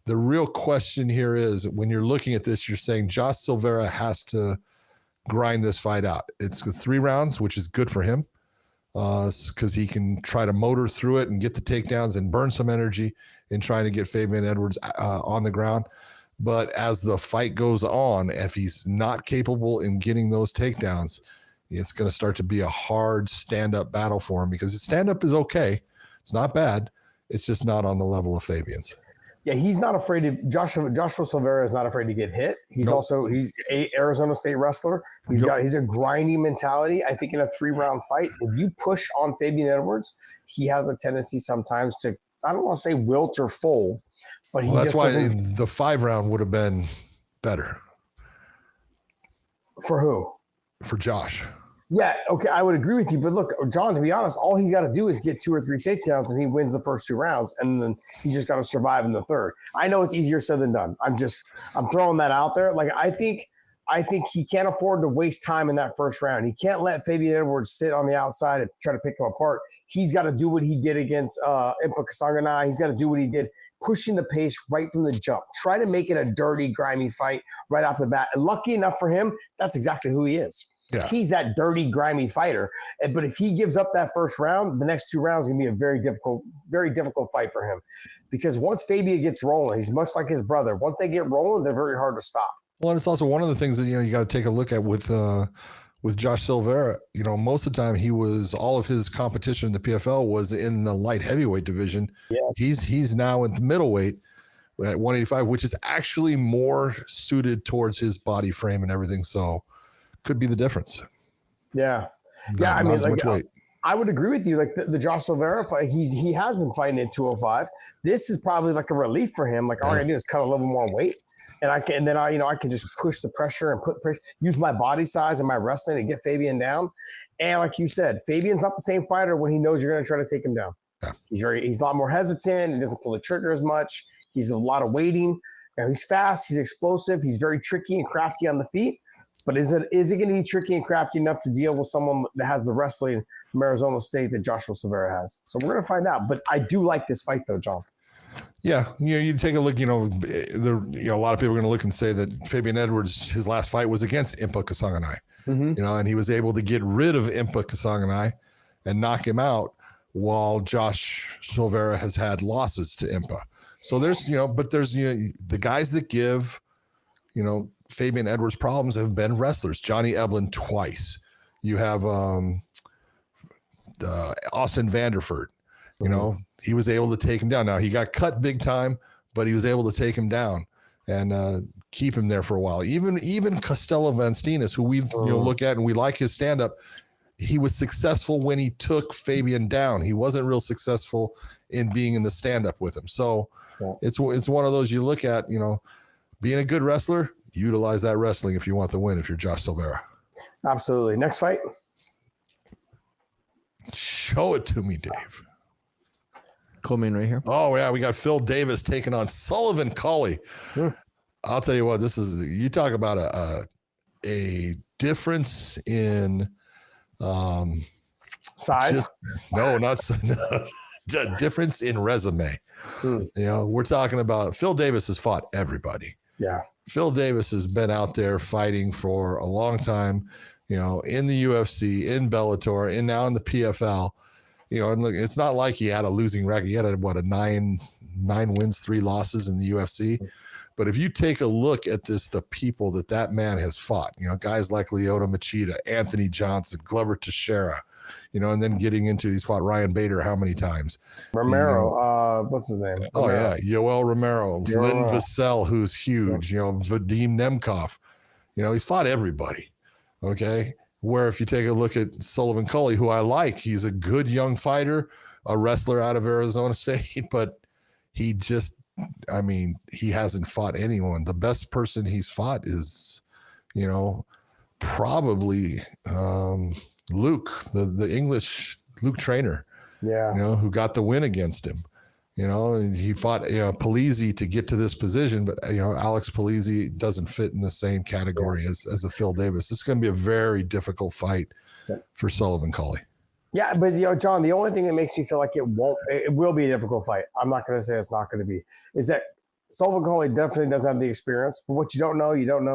The real question here is, when you're looking at this, you're saying Josh Silvera has to grind this fight out. It's 3 rounds, which is good for him because he can try to motor through it and get the takedowns and burn some energy in trying to get Fabian Edwards on the ground. But as the fight goes on, if he's not capable in getting those takedowns, it's going to start to be a hard stand-up battle for him, because his stand-up is okay. It's not bad. It's just not on the level of Fabian's. Yeah, he's not afraid of Joshua Silvera is not afraid to get hit. He's he's a Arizona State wrestler. He's a grinding mentality. I think in a 3-round fight, if you push on Fabian Edwards, he has a tendency sometimes to, I don't want to say wilt or fold, but that's why the 5-round would have been better. For who? For Josh. Yeah, okay, I would agree with you. But look, John, to be honest, all he's got to do is get 2 or 3 takedowns and he wins the first 2 rounds, and then he's just got to survive in the third. I know it's easier said than done. I'm throwing that out there. Like, I think he can't afford to waste time in that first round. He can't let Fabian Edwards sit on the outside and try to pick him apart. He's got to do what he did against Impa Kasanganay. He's got to do what he did, pushing the pace right from the jump. Try to make it a dirty, grimy fight right off the bat. And lucky enough for him, that's exactly who he is. Yeah. He's that dirty, grimy fighter. But if he gives up that first round, the next 2 rounds are going to be a very difficult fight for him. Because once Fabian gets rolling, he's much like his brother. Once they get rolling, they're very hard to stop. Well, and it's also one of the things that, you got to take a look at with Josh Silvera. Most of the time all of his competition in the PFL was in the light heavyweight division. Yeah. He's now in the middleweight at 185, which is actually more suited towards his body frame and everything. So could be the difference. Yeah. I mean, I would agree with you. Like the Josh Silvera fight, he has been fighting at 205. This is probably like a relief for him. Like, all I do is cut a little more weight. And I can just push the pressure and put pressure, use my body size and my wrestling to get Fabian down. And like you said, Fabian's not the same fighter when he knows you're going to try to take him down. Yeah. He's a lot more hesitant. He doesn't pull the trigger as much. He's a lot of waiting. He's fast. He's explosive. He's very tricky and crafty on the feet. But is it going to be tricky and crafty enough to deal with someone that has the wrestling from Arizona State that Joshua Silvera has? So we're going to find out. But I do like this fight, though, John. Yeah, you take a look. A lot of people are going to look and say that Fabian Edwards, his last fight was against Impa Kasanganay. Mm-hmm. And he was able to get rid of Impa Kasanganay and knock him out, while Josh Silvera has had losses to Impa. So there's the guys that give Fabian Edwards problems have been wrestlers. Johnny Eblen twice. You have Austin Vanderford. He was able to take him down. Now, he got cut big time, but he was able to take him down and keep him there for a while. Even Costello Vanstinas, who we look at and we like his stand-up, he was successful when he took Fabian down. He wasn't real successful in being in the stand-up with him. So Yeah. It's one of those you look at, being a good wrestler, utilize that wrestling if you want the win, if you're Josh Silveira. Absolutely. Next fight. Show it to me, Dave. Coming right here. Oh, yeah, we got Phil Davis taking on Sullivan Colley. I'll tell you what, you talk about a difference in Size? A difference in resume. We're talking about Phil Davis has fought everybody. Yeah. Phil Davis has been out there fighting for a long time, in the UFC, in Bellator, and now in the PFL. And look, it's not like he had a losing record. He had a 9 wins, 3 losses in the UFC. But if you take a look at the people that man has fought, guys like Lyoto Machida, Anthony Johnson, Glover Teixeira, and then getting into, he's fought Ryan Bader how many times? Romero, what's his name? Oh, Romero. yeah, Yoel Romero, Lynn Vassell, who's huge, Vadim Nemkov. He's fought everybody, okay? Where if you take a look at Sullivan Colley, who I like, he's a good young fighter, a wrestler out of Arizona State, but he hasn't fought anyone. The best person he's fought is, probably Luke, the English Luke trainer, who got the win against him. And he fought Polizzi to get to this position, but Alex Polizzi doesn't fit in the same category as a Phil Davis. This is going to be a very difficult fight for Sullivan Colley. Yeah, but John, the only thing that makes me feel like it will be a difficult fight. I'm not going to say it's not going to be. Is that Sullivan Colley definitely doesn't have the experience, but what you don't know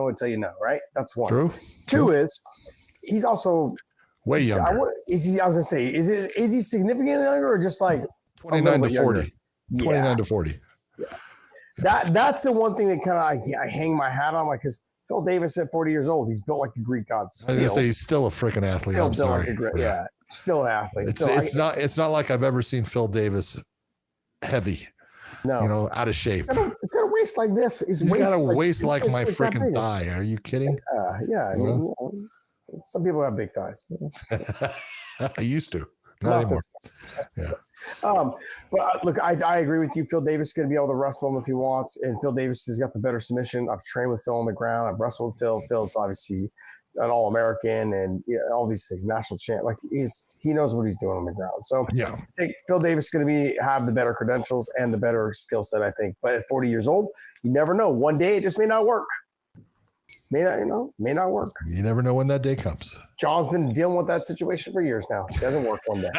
until you know, right? That's one. True. Two is he's also way younger. Is he? I was going to say, is he significantly younger or just like 29 to 40? Younger? 29 to 40. Yeah. That's the one thing that kind of I hang my hat on, like, because Phil Davis at 40 years old, he's built like a Greek god. I was gonna say he's still a freaking athlete. I'm sorry. Still an athlete. It's not like I've ever seen Phil Davis heavy. No, out of shape. It's got a waist like this. He's got a waist like my freaking thigh. Are you kidding? Yeah. Some people have big thighs. I used to. Not anymore. Yeah. But look, I agree with you. Phil Davis is going to be able to wrestle him if he wants, and Phil Davis has got the better submission. I've trained with Phil on the ground. I've wrestled with Phil. Phil's obviously an All-American and all these things, national champ. Like he knows what he's doing on the ground. So yeah, I think Phil Davis is going to have the better credentials and the better skill set, I think. But at 40 years old, you never know. One day it just may not work. May not work. You never know when that day comes. John's been dealing with that situation for years now. It doesn't work one day.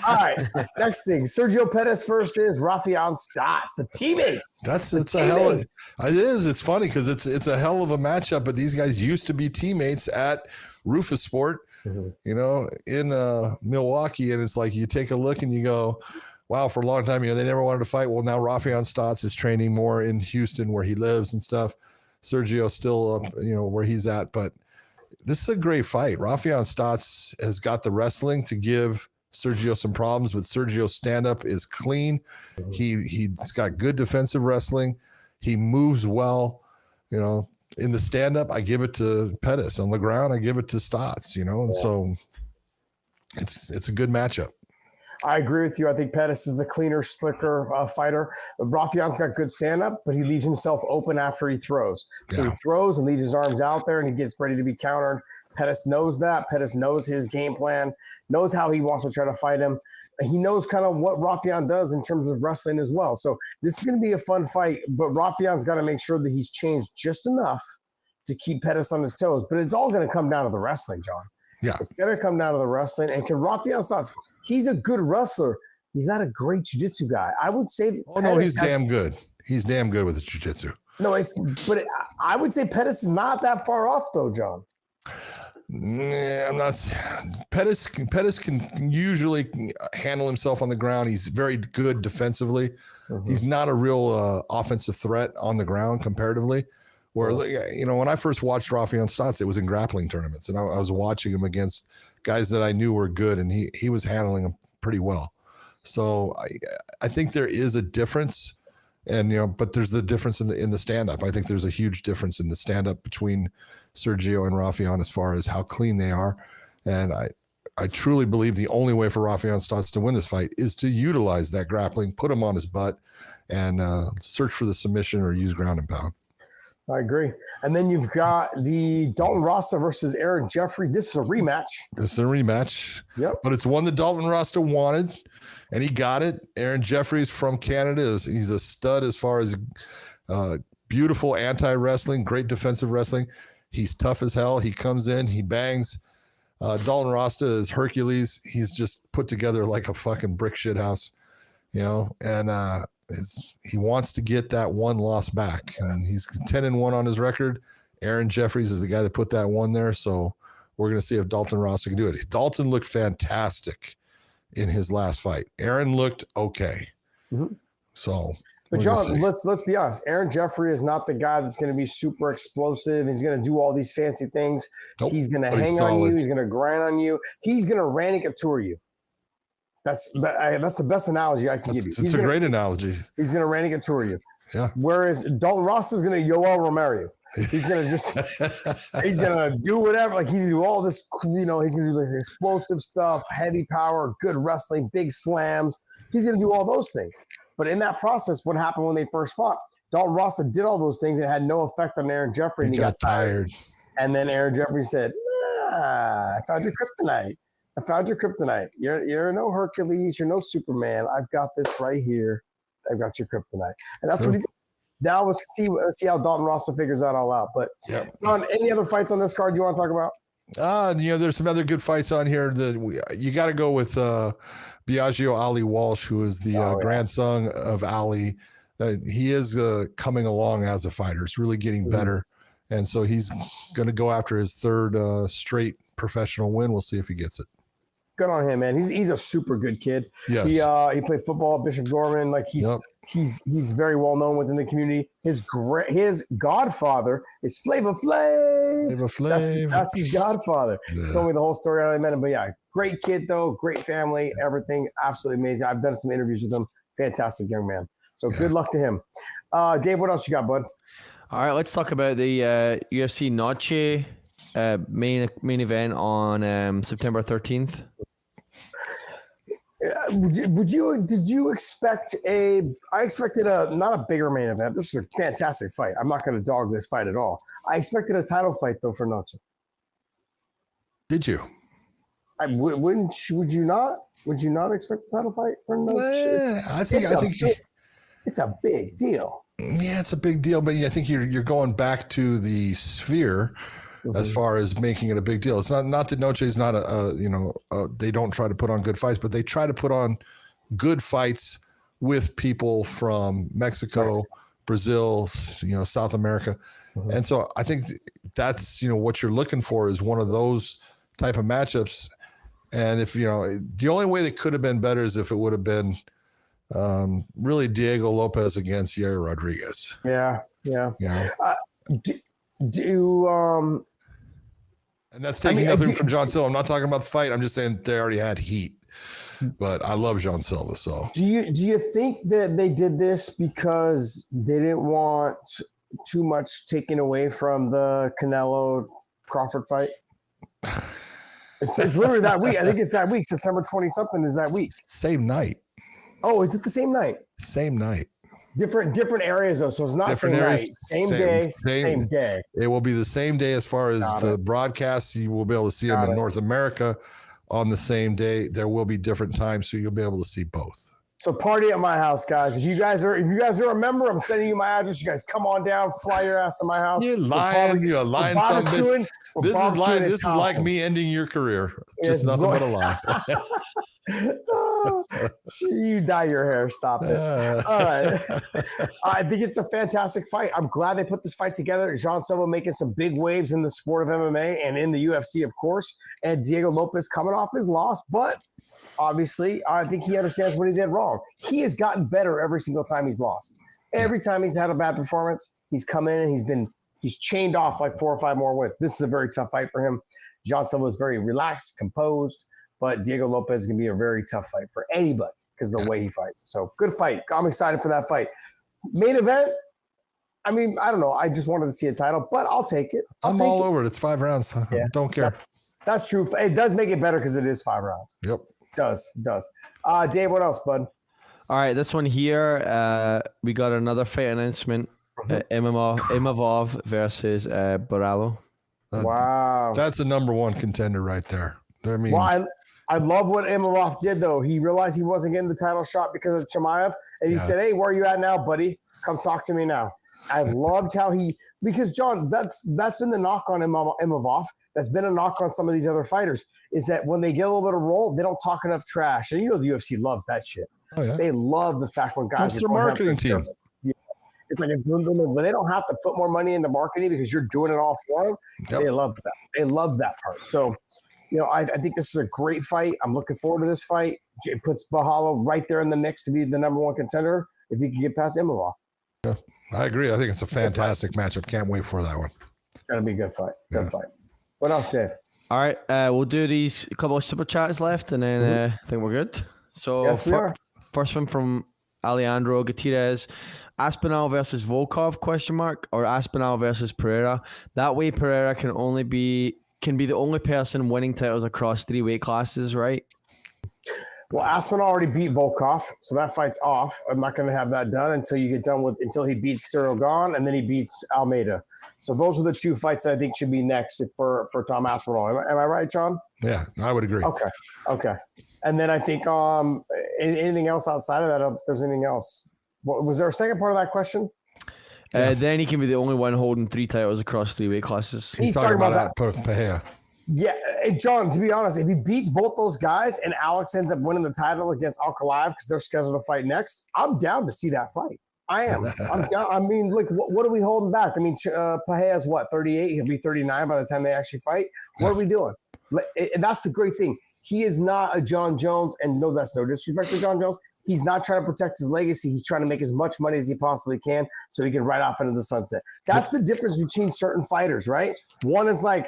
All right. Next thing. Sergio Pettis versus Rafael Stotts, the teammates. It's a hell of it is. It's funny because it's a hell of a matchup, but these guys used to be teammates at Rufus Sport, in Milwaukee. And it's like you take a look and you go, wow, for a long time, they never wanted to fight. Well, now Rafael Stotts is training more in Houston where he lives and stuff. Sergio's still up, where he's at, but this is a great fight. Rafael Stotts has got the wrestling to give Sergio some problems, but Sergio's stand-up is clean. He's got good defensive wrestling. He moves well. In the stand-up, I give it to Pettis. On the ground, I give it to Stotts. And so it's a good matchup. I agree with you. I think Pettis is the cleaner, slicker fighter. Rafael's got good stand-up, but he leaves himself open after he throws. So he throws and leaves his arms out there, and he gets ready to be countered. Pettis knows that. Pettis knows his game plan, knows how he wants to try to fight him. And he knows kind of what Rafael does in terms of wrestling as well. So this is going to be a fun fight, but Rafael's got to make sure that he's changed just enough to keep Pettis on his toes. But it's all going to come down to the wrestling, John. Yeah, it's going to come down to the wrestling. And can Rafael Stotts, he's a good wrestler. He's not a great jiu-jitsu guy. I would say. Oh, no, he's damn good. He's damn good with his jiu-jitsu. No, I would say Pettis is not that far off, though, John. I'm not. Pettis can usually handle himself on the ground. He's very good defensively. He's not a real offensive threat on the ground comparatively. Where, when I first watched Rafael Stotts, it was in grappling tournaments, and I was watching him against guys that I knew were good, and he was handling them pretty well. So I think there is a difference, and but there's the difference in the stand-up. I think there's a huge difference in the stand-up between Sergio and Rafael as far as how clean they are, and I truly believe the only way for Rafael Stotts to win this fight is to utilize that grappling, put him on his butt, and search for the submission or use ground and pound. I agree. And then you've got the Dalton Rasta versus Aaron Jeffrey. This is a rematch. Yep. But it's one that Dalton Rasta wanted, and he got it. Aaron Jeffrey's from Canada. He's a stud as far as beautiful anti-wrestling, great defensive wrestling. He's tough as hell. He comes in, he bangs. Dalton Rasta is Hercules. He's just put together like a fucking brick shit house, and he wants to get that one loss back, and he's 10-1 on his record. Aaron Jeffries is the guy that put that one there, so we're going to see if Dalton Rasta can do it. Dalton looked fantastic in his last fight. Aaron looked okay. Mm-hmm. So, but John, let's be honest. Aaron Jeffrey is not the guy that's going to be super explosive. He's going to do all these fancy things. Nope, he's going to hang on you. He's going to grind on you. He's going to Randy Couture you. That's the best analogy I can give you. It's a great analogy. He's going to Randy Couture you. Yeah. Whereas Dalton Ross is going to Yoel Romero you. He's going to he's going to do whatever. Like, he's going to do all this, he's going to do this explosive stuff, heavy power, good wrestling, big slams. He's going to do all those things. But in that process, what happened when they first fought? Dalton Ross did all those things and had no effect on Aaron Jeffrey. And he got tired. And then Aaron Jeffrey said, I found your kryptonite. You're no Hercules. You're no Superman. I've got this right here. I've got your kryptonite. And that's what he did. Now let's see how Dalton Ross figures that all out. But John, any other fights on this card you want to talk about? There's some other good fights on here. You got to go with Biagio Ali Walsh, who is the grandson of Ali. He is coming along as a fighter. It's really getting better. And so he's going to go after his third straight professional win. We'll see if he gets it. Good on him, man. He's a super good kid. Yes. He played football at Bishop Gorman. Like, he's very well known within the community. His godfather is Flava Flav. That's his godfather. Yeah. Told me the whole story how I met him. But yeah, great kid though, great family, everything absolutely amazing. I've done some interviews with him. Fantastic young man. So good luck to him. Dave, what else you got, bud? All right, let's talk about the UFC Noche main event on September 13th. Did you expect I expected not a bigger main event. This is a fantastic fight. I'm not going to dog this fight at all. I expected a title fight though for Noche. Did you? Would you not? Would you not expect a title fight for Noche? I think it's a big deal. Yeah, it's a big deal, but I think you're going back to the sphere. As far as making it a big deal. It's not that Noche is not they don't try to put on good fights, but they try to put on good fights with people from Mexico, Brazil, South America. Mm-hmm. And so I think that's, what you're looking for is one of those type of matchups. And if, the only way that could have been better is if it would have been really Diego Lopes against Yair Rodriguez. Yeah. And that's taking nothing from John Silva. I'm not talking about the fight. I'm just saying they already had heat. But I love John Silva. So do you think that they did this because they didn't want too much taken away from the Canelo Crawford fight? It's literally that week. I think it's that week. September 20-something is that week. Same night. Oh, is it the same night? Same night. Different areas though, so it's not different same areas, night, same day. It will be the same day as far as the broadcasts. You will be able to see them in North America on the same day. There will be different times, so you'll be able to see both. So party at my house, guys. If you guys are a member, I'm sending you my address. You guys come on down, fly your ass to my house. You're lying. You're lying, son of a bitch. This is like This is like me ending your career. Just nothing but a lie. You dye your hair. Stop it. All right. I think it's a fantastic fight. I'm glad they put this fight together. Jean Silva making some big waves in the sport of MMA and in the UFC, of course. And Diego Lopes coming off his loss. But obviously, I think he understands what he did wrong. He has gotten better every single time he's lost. Every time he's had a bad performance, he's come in and he's chained off like 4 or 5 more wins. This is a very tough fight for him. Jean Silva is very relaxed, composed. But Diego Lopes is going to be a very tough fight for anybody because of the way he fights. So good fight. I'm excited for that fight. Main event, I mean, I don't know. I just wanted to see a title, but I'll take it. I'm all over it. It's 5 rounds. Yeah. Don't care. That's true. It does make it better because it is 5 rounds. Yep. It does. Dave, what else, bud? All right, this one here, we got another fight announcement. Imavov versus Borralho. Wow. That's the number one contender right there. I mean, Well, I love what Imavov did, though. He realized he wasn't getting the title shot because of Chimaev, and he said, hey, where are you at now, buddy? Come talk to me now. I loved how because, John, that's been the knock on Imavov. That's been a knock on some of these other fighters, is that when they get a little bit of roll, they don't talk enough trash. And you know the UFC loves that shit. Oh, yeah. They love the fact when guys That's their marketing team. Yeah. It's like when they don't have to put more money into marketing because you're doing it all for them. Yep. They love that. They love that part. So, I think this is a great fight. I'm looking forward to this fight. It puts Borralho right there in the mix to be the number one contender if he can get past Imavov. Yeah, I agree. I think it's a fantastic matchup. Can't wait for that one. It's going to be a good fight. Good fight. What else, Dave? All right, we'll do a couple of super chats left, and then I think we're good. So yes, we are. First one from Alejandro Gutierrez. Aspinall versus Volkov, or Aspinall versus Pereira. That way Pereira can be the only person winning titles across 3 weight classes, right? Well, Aspinall already beat Volkov, so that fight's off. I'm not going to have that done until he beats Cyril Gahn, and then he beats Almeida. So those are the 2 fights that I think should be next for Tom Aspinall. Am I right, John? Yeah, I would agree. Okay. And then I think anything else outside of that, if there's anything else. Was there a second part of that question? Then he can be the only one holding 3 titles across 3 weight classes. He's talking about that. Pahea. Yeah, John, to be honest, if he beats both those guys and Alex ends up winning the title against Ankalaev because they're scheduled to fight next, I'm down to see that fight. I am. I'm down. I mean, look, what are we holding back? I mean, Pahea's what, 38? He'll be 39 by the time they actually fight. What are we doing? That's the great thing. He is not a John Jones, and no, that's no disrespect to John Jones. He's not trying to protect his legacy. He's trying to make as much money as he possibly can so he can ride off into the sunset. That's the difference between certain fighters, right? One is like,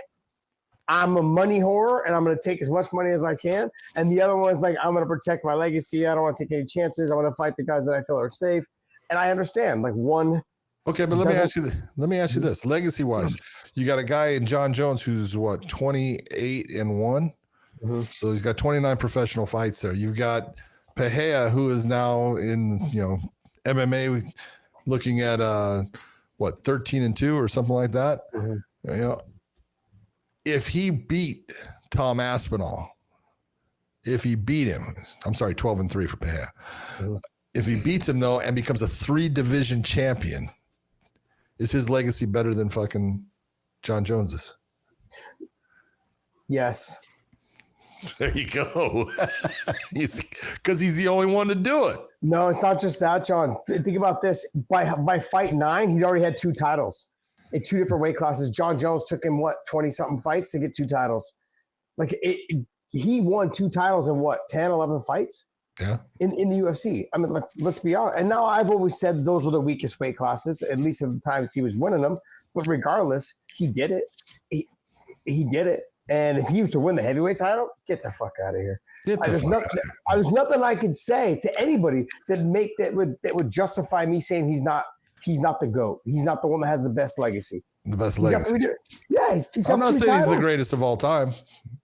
I'm a money whore and I'm going to take as much money as I can. And the other one is like, I'm going to protect my legacy. I don't want to take any chances. I want to fight the guys that I feel are safe. And I understand, like, one. Okay, but let me ask you this. Legacy wise, you got a guy in John Jones who's what, 28-1. Mm-hmm. So he's got 29 professional fights there. You've got Pahea, who is now in, MMA, looking at 13-2 or something like that. Mm-hmm. If he beat Tom Aspinall, if he beat him, I'm sorry, 12-3 for Pahea. Mm-hmm. If he beats him though and becomes a 3-division champion, is his legacy better than fucking John Jones's? Yes. There you go. Because he's the only one to do it. No, it's not just that, John. Think about this. By fight 9, he'd already had 2 titles in 2 different weight classes. John Jones took him, 20-something fights to get 2 titles. Like, he won 2 titles in 10, 11 fights? Yeah. In the UFC. I mean, let's be honest. And now I've always said those were the weakest weight classes, at least at the times he was winning them. But regardless, he did it. He did it. And if he used to win the heavyweight title, get the fuck out of here. There's nothing I could say to anybody that would justify me saying he's not the GOAT. He's not the one that has the best legacy. The best legacy. He's I'm not saying he's the greatest of all time.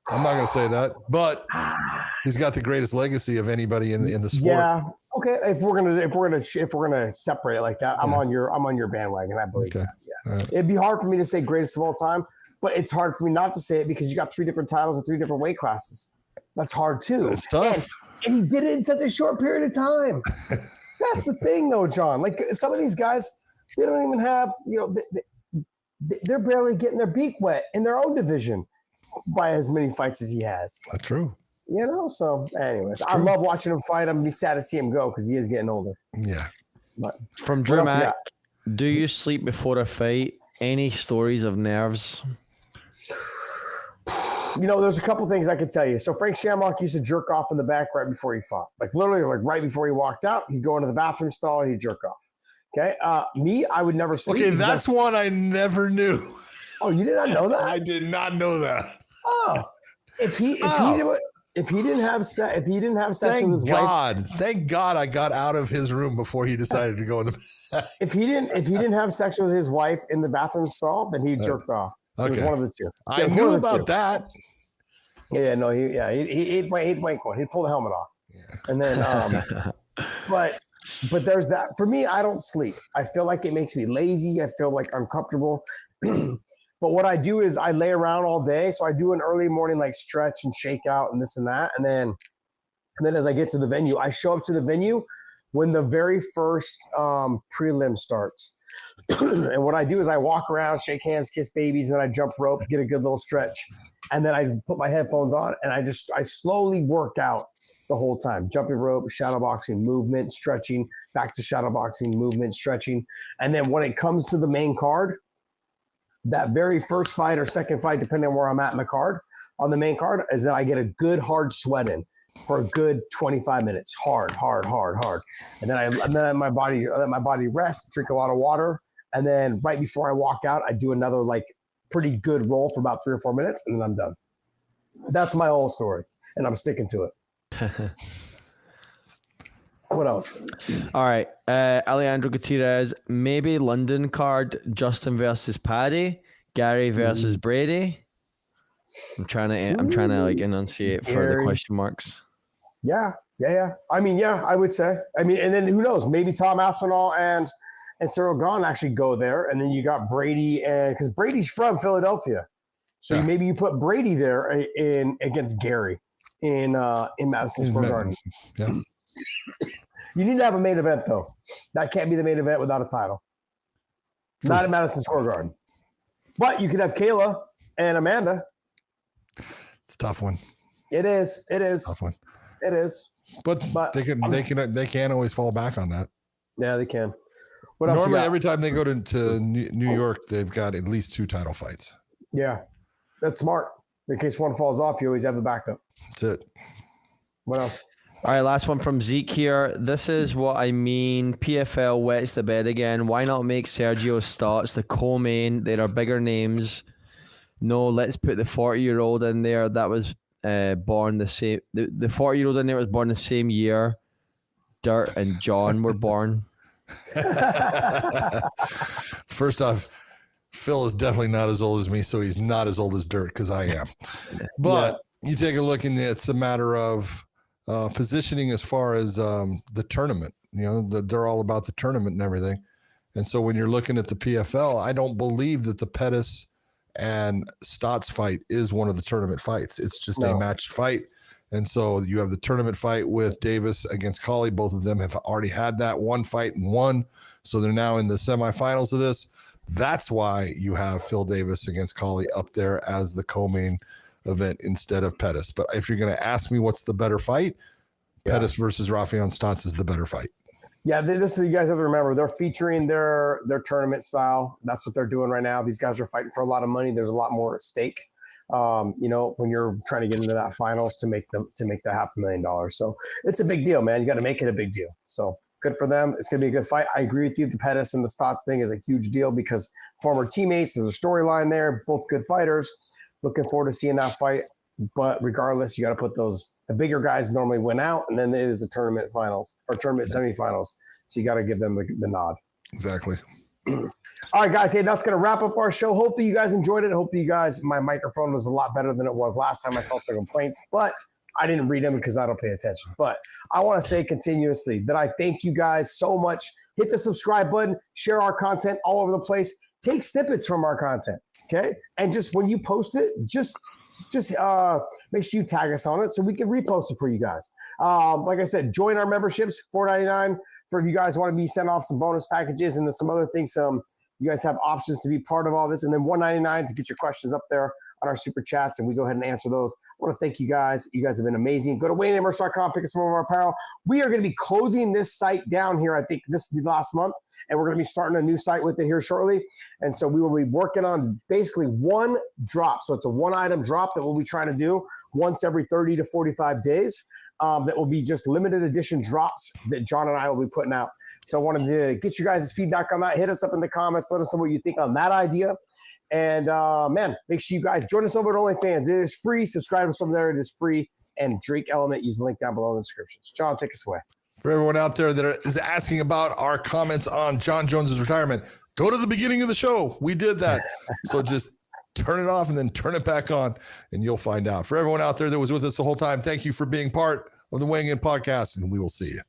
I'm not going to say that, but he's got the greatest legacy of anybody in the sport. Yeah. Okay. If we're gonna separate it like that, I'm on your bandwagon. I believe that. Yeah. Right. It'd be hard for me to say greatest of all time, but it's hard for me not to say it because you got 3 different titles and 3 different weight classes. That's hard too. It's tough. And he did it in such a short period of time. That's the thing, though, John. Like, some of these guys, they don't even have, they're barely getting their beak wet in their own division by as many fights as he has. That's true. So anyways, I love watching him fight. I'm going to be sad to see him go because he is getting older. Yeah. But from Drew Mac, do you sleep before a fight? Any stories of nerves? There's a couple things I could tell you. So Frank Shamrock used to jerk off in the back right before he fought. Like, literally, like right before he walked out, he'd go into the bathroom stall and he'd jerk off. Okay. Me, I would never sleep. Okay, that's one I never knew. Oh, you did not know that? I did not know that. Oh, if he didn't have sex with his wife. Thank God I got out of his room before he decided to go in the. If he didn't have sex with his wife in the bathroom stall, then he jerked off. Okay. It was one of the 2. I knew about that. Yeah, no, he'd wank one. He'd pull the helmet off. Yeah. And then, but there's that. For me, I don't sleep. I feel like it makes me lazy. I feel like uncomfortable. But what I do is I lay around all day. So I do an early morning like stretch and shake out and this and that. And then as I get to the venue, I show up to the venue when the very first prelim starts. And what I do is I walk around, shake hands, kiss babies, and then I jump rope, get a good little stretch. And then I put my headphones on and I slowly work out the whole time. Jumping rope, shadow boxing, movement, stretching, back to shadow boxing, movement, stretching. And then when it comes to the main card, that very first fight or second fight, depending on where I'm at in the card, on the main card, is that I get a good hard sweat in for a good 25 minutes. Hard. And then I let my body rest, drink a lot of water. And then right before I walk out, I do another like pretty good roll for about 3 or 4 minutes, and then I'm done. That's my whole story, and I'm sticking to it. What else? All right. Alejandro Gutierrez, maybe London card, Justin versus Paddy, Gary versus Brady. I'm trying to like enunciate further question marks. Yeah. I mean, yeah, I would say. I mean, and then who knows? Maybe Tom Aspinall and Cyril Gahn actually go there, and then you got Brady, and because Brady's from Philadelphia, so maybe you put Brady there in against Gary in Madison Square Garden. Yeah. You need to have a main event, though. That can't be the main event without a title. Not at Madison Square Garden. But you could have Kayla and Amanda. It's a tough one. It is. Tough one. It is. But they can always fall back on that. Yeah, they can. What else? Normally, every time they go to New York, they've got at least 2 title fights. Yeah, that's smart. In case one falls off, you always have the backup. That's it. What else? All right, last one from Zeke here. This is what I mean. PFL wets the bed again. Why not make Sergio Stotts the co-main? There are bigger names. No, let's put the 40-year-old in there. That was born the same. The 40-year-old in there was born the same year Dirt and John were born. First off, Phil is definitely not as old as me, so he's not as old as Dirt because I am. But you take a look, and it's a matter of positioning as far as the tournament. You know, they're all about the tournament and everything. And so when you're looking at the PFL, I don't believe that the Pettis and Stotts fight is one of the tournament fights. It's just a matched fight. And so you have the tournament fight with Davis against Colley. Both of them have already had that one fight and won. So they're now in the semifinals of this. That's why you have Phil Davis against Colley up there as the co-main event instead of Pettis. But if you're going to ask me what's the better fight, Pettis versus Rafael Stotts is the better fight. Yeah, this is, you guys have to remember, they're featuring their tournament style. That's what they're doing right now. These guys are fighting for a lot of money. There's a lot more at stake. You know, when you're trying to get into that finals to make the $500,000. So it's a big deal, man. You got to make it a big deal. So good for them. It's going to be a good fight. I agree with you. The Pettis and the Stotts thing is a huge deal because former teammates, there's a storyline there, both good fighters. Looking forward to seeing that fight. But regardless, you got to put the bigger guys normally win out, and then it is the tournament finals or tournament semifinals. So you got to give them the nod. Exactly. All right, guys. Hey, that's going to wrap up our show. Hopefully you guys enjoyed it. Hopefully you guys, my microphone was a lot better than it was last time. I saw some complaints, but I didn't read them because I don't pay attention. But I want to say continuously that I thank you guys so much. Hit the subscribe button, share our content all over the place. Take snippets from our content, okay? And just when you post it, just make sure you tag us on it so we can repost it for you guys. Like I said, join our memberships, $4.99 for if you guys want to be sent off some bonus packages and some other things. You guys have options to be part of all this, and then $1.99 to get your questions up there on our super chats, and we go ahead and answer those. I want to thank you guys. You guys have been amazing. Go to WayneMerch.com, pick up some of our apparel. We are going to be closing this site down here. I think this is the last month, and we're going to be starting a new site with it here shortly. And so we will be working on basically one drop. So it's a one-item drop that we'll be trying to do once every 30 to 45 days. That will be just limited edition drops that John and I will be putting out. So I wanted to get you guys' feedback on that. Hit us up in the comments. Let us know what you think on that idea. And, man, make sure you guys join us over at OnlyFans. It is free. Subscribe to us over there. It is free. And Drake Element, use the link down below in the descriptions. John, take us away. For everyone out there that is asking about our comments on John Jones's retirement, go to the beginning of the show. We did that. So just turn it off and then turn it back on, and you'll find out. For everyone out there that was with us the whole time, thank you for being part of the Weighing In Podcast, and we will see you.